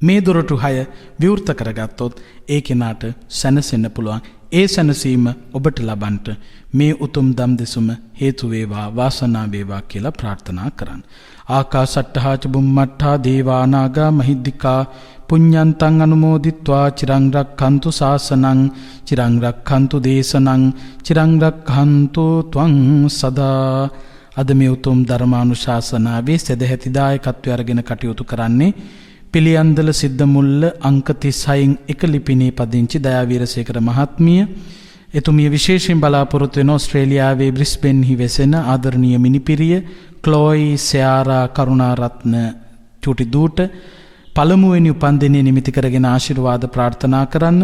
මේ දොරටු 6 විවෘත කරගත්තොත් ඒ කෙනාට සැනසෙන්න පුළුවන්. ඒ සැනසීම ඔබට ලබන්නට මේ උතුම් දම් දෙසුම හේතු වේවා, වාසනාව වේවා කියලා ප්‍රාර්ථනා කරන්න. ආකාසට්ඨා ච බුම්මට්ඨා දේවා නාග මහිද්దికා පුඤ්ඤන්තං අනුමෝදිත්වා චිරං රක්ඛන්තු ශාසනං චිරං රක්ඛන්තු දේශනං චිරං රක්ඛන්තු ත්වං සදා. අද මේ උතුම් ධර්මානුශාසනාවේ සදැහැති දායකත්වය අරගෙන කටයුතු කරන්නේ පිළියන්දල සිද්ධ මුල්ල අංක 36න් එක ලිපිනේ පදිංචි දයාවීරසේකර මහත්මිය. එතුමිය විශේෂයෙන් බලාපොරොත්තු වෙන ඕස්ට්‍රේලියාවේ බ්‍රිස්බේන්හි වෙසෙන ආදරණීය මිනිපිරිය ක්ලෝයි සයාරා කරුණාරත්න චූටි දූට පළමුවෙනි උපන්දිනය නිමිති කරගෙන ආශිර්වාද ප්‍රාර්ථනා කරන්න.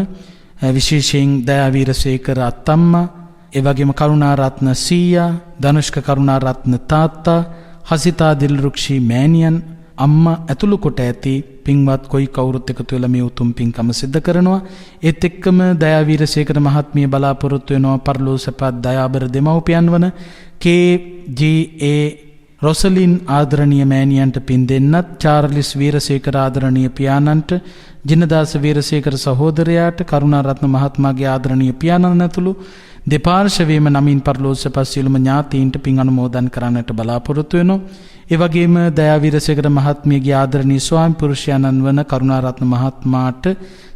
විශේෂයෙන් දයාවීරසේකර අත්තම්මා, ඒ වගේම කරුණාරත්න සීයා, ධනුෂ්ක කරුණාරත්න තාත්තා, හසිතා දිල්රුක්ෂි මෑණියන් අම්මා ඇතුළු කොට ඇති පින්වත් කොයි කවුරුත් එකතු වෙලා මේ උතුම් පින්කම සිද්ධ කරනවා. ඒත් එක්කම දයාවීරසේකර මහත්මිය බලාපොරොත්තු වෙනවා පරලෝසපත් දයාබර දෙමව්පියන් වන KGA රොසලින් ආදරණීය මෑණියන්ට පින් දෙන්නත්, චාර්ලිස් වීරසේකර ආදරණීය පියාණන්ට, ජිනදාස වීරසේකර සහෝදරයාට, කරුණාරත්න මහත්මයාගේ ආදරණීය පියාණන් ඇතුළු දෙපාර්ශවයේම නමින් පරලෝසපත් සියලුම ඥාතීන්ට පින් අනුමෝදන් කරන්නට බලාපොරොත්තු වෙනවා. ඒ වගේම දයාවීරසේකර මහත්මියගේ ආදරණීය ස්වාමි පුරුෂයාණන් වන කරුණාරත්න මහත්මයාට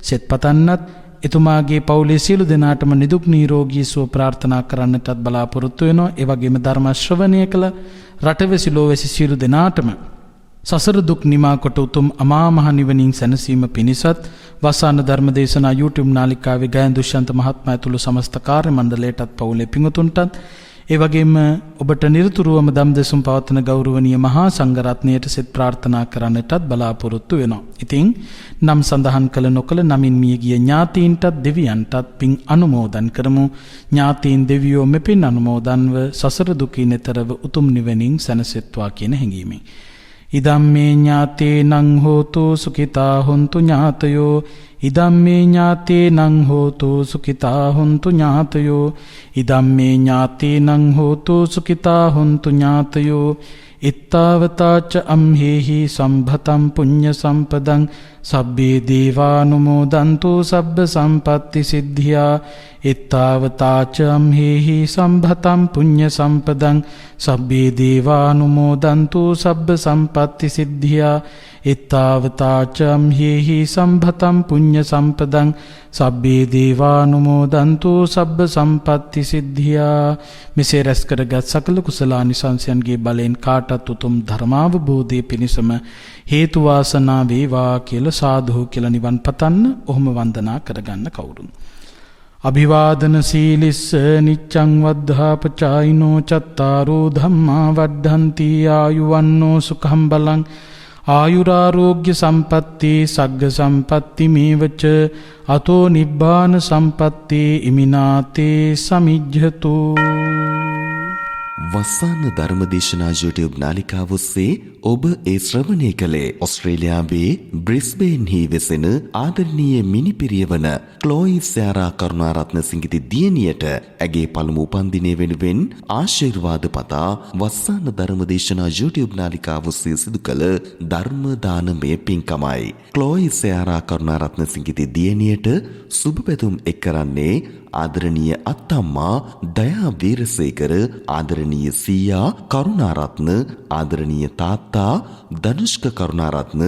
සෙත් පතන්නත්, එතුමාගේ පවුලේ සියලු දෙනාටම නිදුක් නිරෝගී සුව ප්‍රාර්ථනා කරන්නටත් බලාපොරොත්තු වෙනවා. ඒ වගේම ධර්ම ශ්‍රවණය කළ රටවැසි ලෝවැසි සියලු දෙනාටම සසර දුක් නිමා කොට උතුම් අමා මහ නිවනින් සැනසීම පිණිසත් වසාන ධර්ම දේශනා YouTube නාලිකාවේ ගයන් දුෂ්‍යන්ත මහත්මයා ඇතුළු සමස්ත කාර්ය මණ්ඩලයටත් පවුලේ පිඟුතුන්ටත්, ඒ වගේම ඔබට නිරතුරුවම දම් දෙසුම් පවත්වන ගෞරවනීය මහා සංඝරත්නයට සෙත් ප්‍රාර්ථනා කරන්නටත් බලාපොරොත්තු වෙනවා. ඉතින් නම් සඳහන් කළ නොකළ නමින් මිය ගිය ඥාතීන්ටත් දෙවියන්ටත් පින් අනුමෝදන් කරමු. ඥාතීන් දෙවියෝ මෙපින් අනුමෝදන්ව සසර දුකින් එතරව උතුම් නිවනින් සැනසෙත්වා කියන හැඟීමෙන් ඉදම්මේ ඥාතේනං හෝතු සුඛිතා හොන්තු ඥාතයෝ ඉදම්මේ ඥාතේනං හෝතු සුඛිතා හොන්තු ඥාතයෝ ඉදම්මේ ඥාතේනං හෝතු සුඛිතා හොන්තු ඥාතයෝ ඉත්තාවතාච අම්හෙහි සම්භතම් පුඤ්ඤ සම්පදං සබ්බේ දේවානුමෝදන්තු සබ්බ සම්පත්ති සිද්ධියා ඉත්තාවතාච අම්හෙහි සම්භතම් පුඤ්ඤ සම්පදං සබ්බේ දේවානුමෝදන්තු සබ්බ සම්පත්ති සිද්ධියා ඉත්තාවතාච අම්හෙහි සම්භතම් පුඤ්ඤ සම්පදං සබ්බේ දේවානුමෝදන්තු සබ්බ සම්පත්ති සිද්ධියා. මෙසේ රැස් කරගත් සකල කුසලානිසංසයන්ගේ බලෙන් කාටත් උතුම් ධර්මාවබෝධය පිණිසම හේතු වාසනා වේවා කියලා සාදු කියලා නිවන් පතන්න. ඔහොම වන්දනා කරගන්න කවුරුන්. අභිවාදන සීලිස්ස නිච්ඡං වද්ධාපචායිනෝ චත්තාරෝ ධම්මා වද්ධන්ති ආයුවන්නෝ සුඛං බලං ආයුරාෝග්‍ය සම්පatti සග්ග සම්පatti මේවච අතෝ නිබ්බාන සම්පatti ඉමිනාතේ සමිජ්ජතු. වස්සාන ධර්මදේශනා YouTube නාලිකාව ඔස්සේ ඔබ ඒ ශ්‍රවණය කළේ ඔස්ට්‍රේලියාවේ බ්‍රිස්බේන්හි වෙසෙන ආදරණීය මිනිපිරියවන ක්ලෝයි සෑරා කරුණාරත්න සිංගිති දියණියට ඇගේ පළමු උපන්දිනය වෙනුවෙන් ආශිර්වාද පතා වස්සාන ධර්මදේශනා YouTube නාලිකාව ඔස්සේ සිදු කළ ධර්ම දානමය පින්කමයි. ක්ලෝයි සෑරා කරුණාරත්න සිංගිති දියණියට සුබ පැතුම් එක් කරන්නේ ආදරණීය අත්තම්මා දයා වීරසේකර, ආදරණීය සීයා කරුණාරත්න, ආදරණීය තාත්තා ධනුෂ්ක කරුණාරත්න,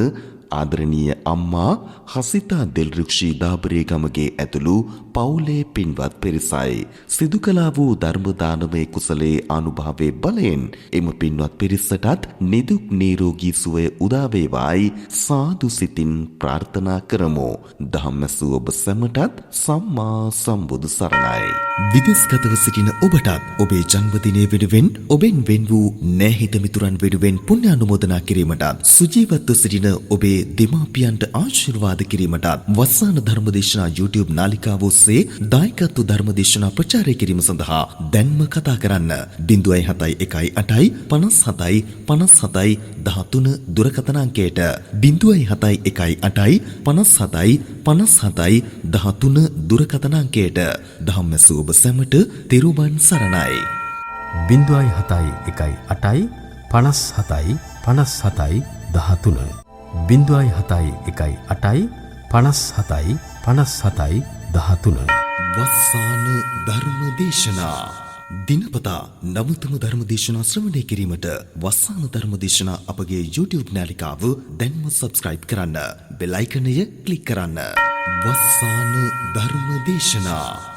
ආදරණීය අම්මා හසිතා දෙල්රුක්ෂී දාබරේගමගේ ඇතුළු පවුලේ පින්වත් පිරිසයි. සිදු කළා වූ ධර්ම දානමය කුසලයේ අනුභවයේ බලයෙන් එම පින්වත් පිරිසටත් නිදුක් නිරෝගී සුවය උදා වේවායි සාදු සිතින් ප්‍රාර්ථනා කරමු. ධම්මසු ඔබ සැමටත් සම්මා සම්බුදු සරණයි. විදේශගතව සිටින ඔබටත් ඔබේ ජන්මදිනය වෙනුවෙන් ඔබෙන් වෙන් වූ නැහිත මිතුරන් වෙනුවෙන් පුණ්‍ය අනුමෝදනා කිරීමටත් සුජීවත්ව සිටින ඔබේ දෙමාපියන්ට ආශිර්වාද කිරීමටත් වස්සාන ධර්මදේශනා YouTube නාලිකාව ඔස්සේ දායකත්ව ධර්මදේශනා ප්‍රචාරය කිරීම සඳහා දැන්ම කතා කරන්න 071 57 57 13 දුරකථන අංකයට 071 57 57 13 දුරකථන අංකයට. ධම්මසු ඔබ සැමට තෙරුවන් සරණයි. 071 8 57 57 13 071 8 57 57 13. වස්සාන ධර්මදේශනා දිනපතා නවතම ධර්මදේශනා ශ්‍රවණය කිරීමට වස්සාන ධර්මදේශනා අපගේ YouTube නාලිකාව දැන්ම සබ්ස්ක්‍රයිබ් කරන්න. බෙල් අයිකනය ක්ලික් කරන්න. වස්සාන ධර්මදේශනා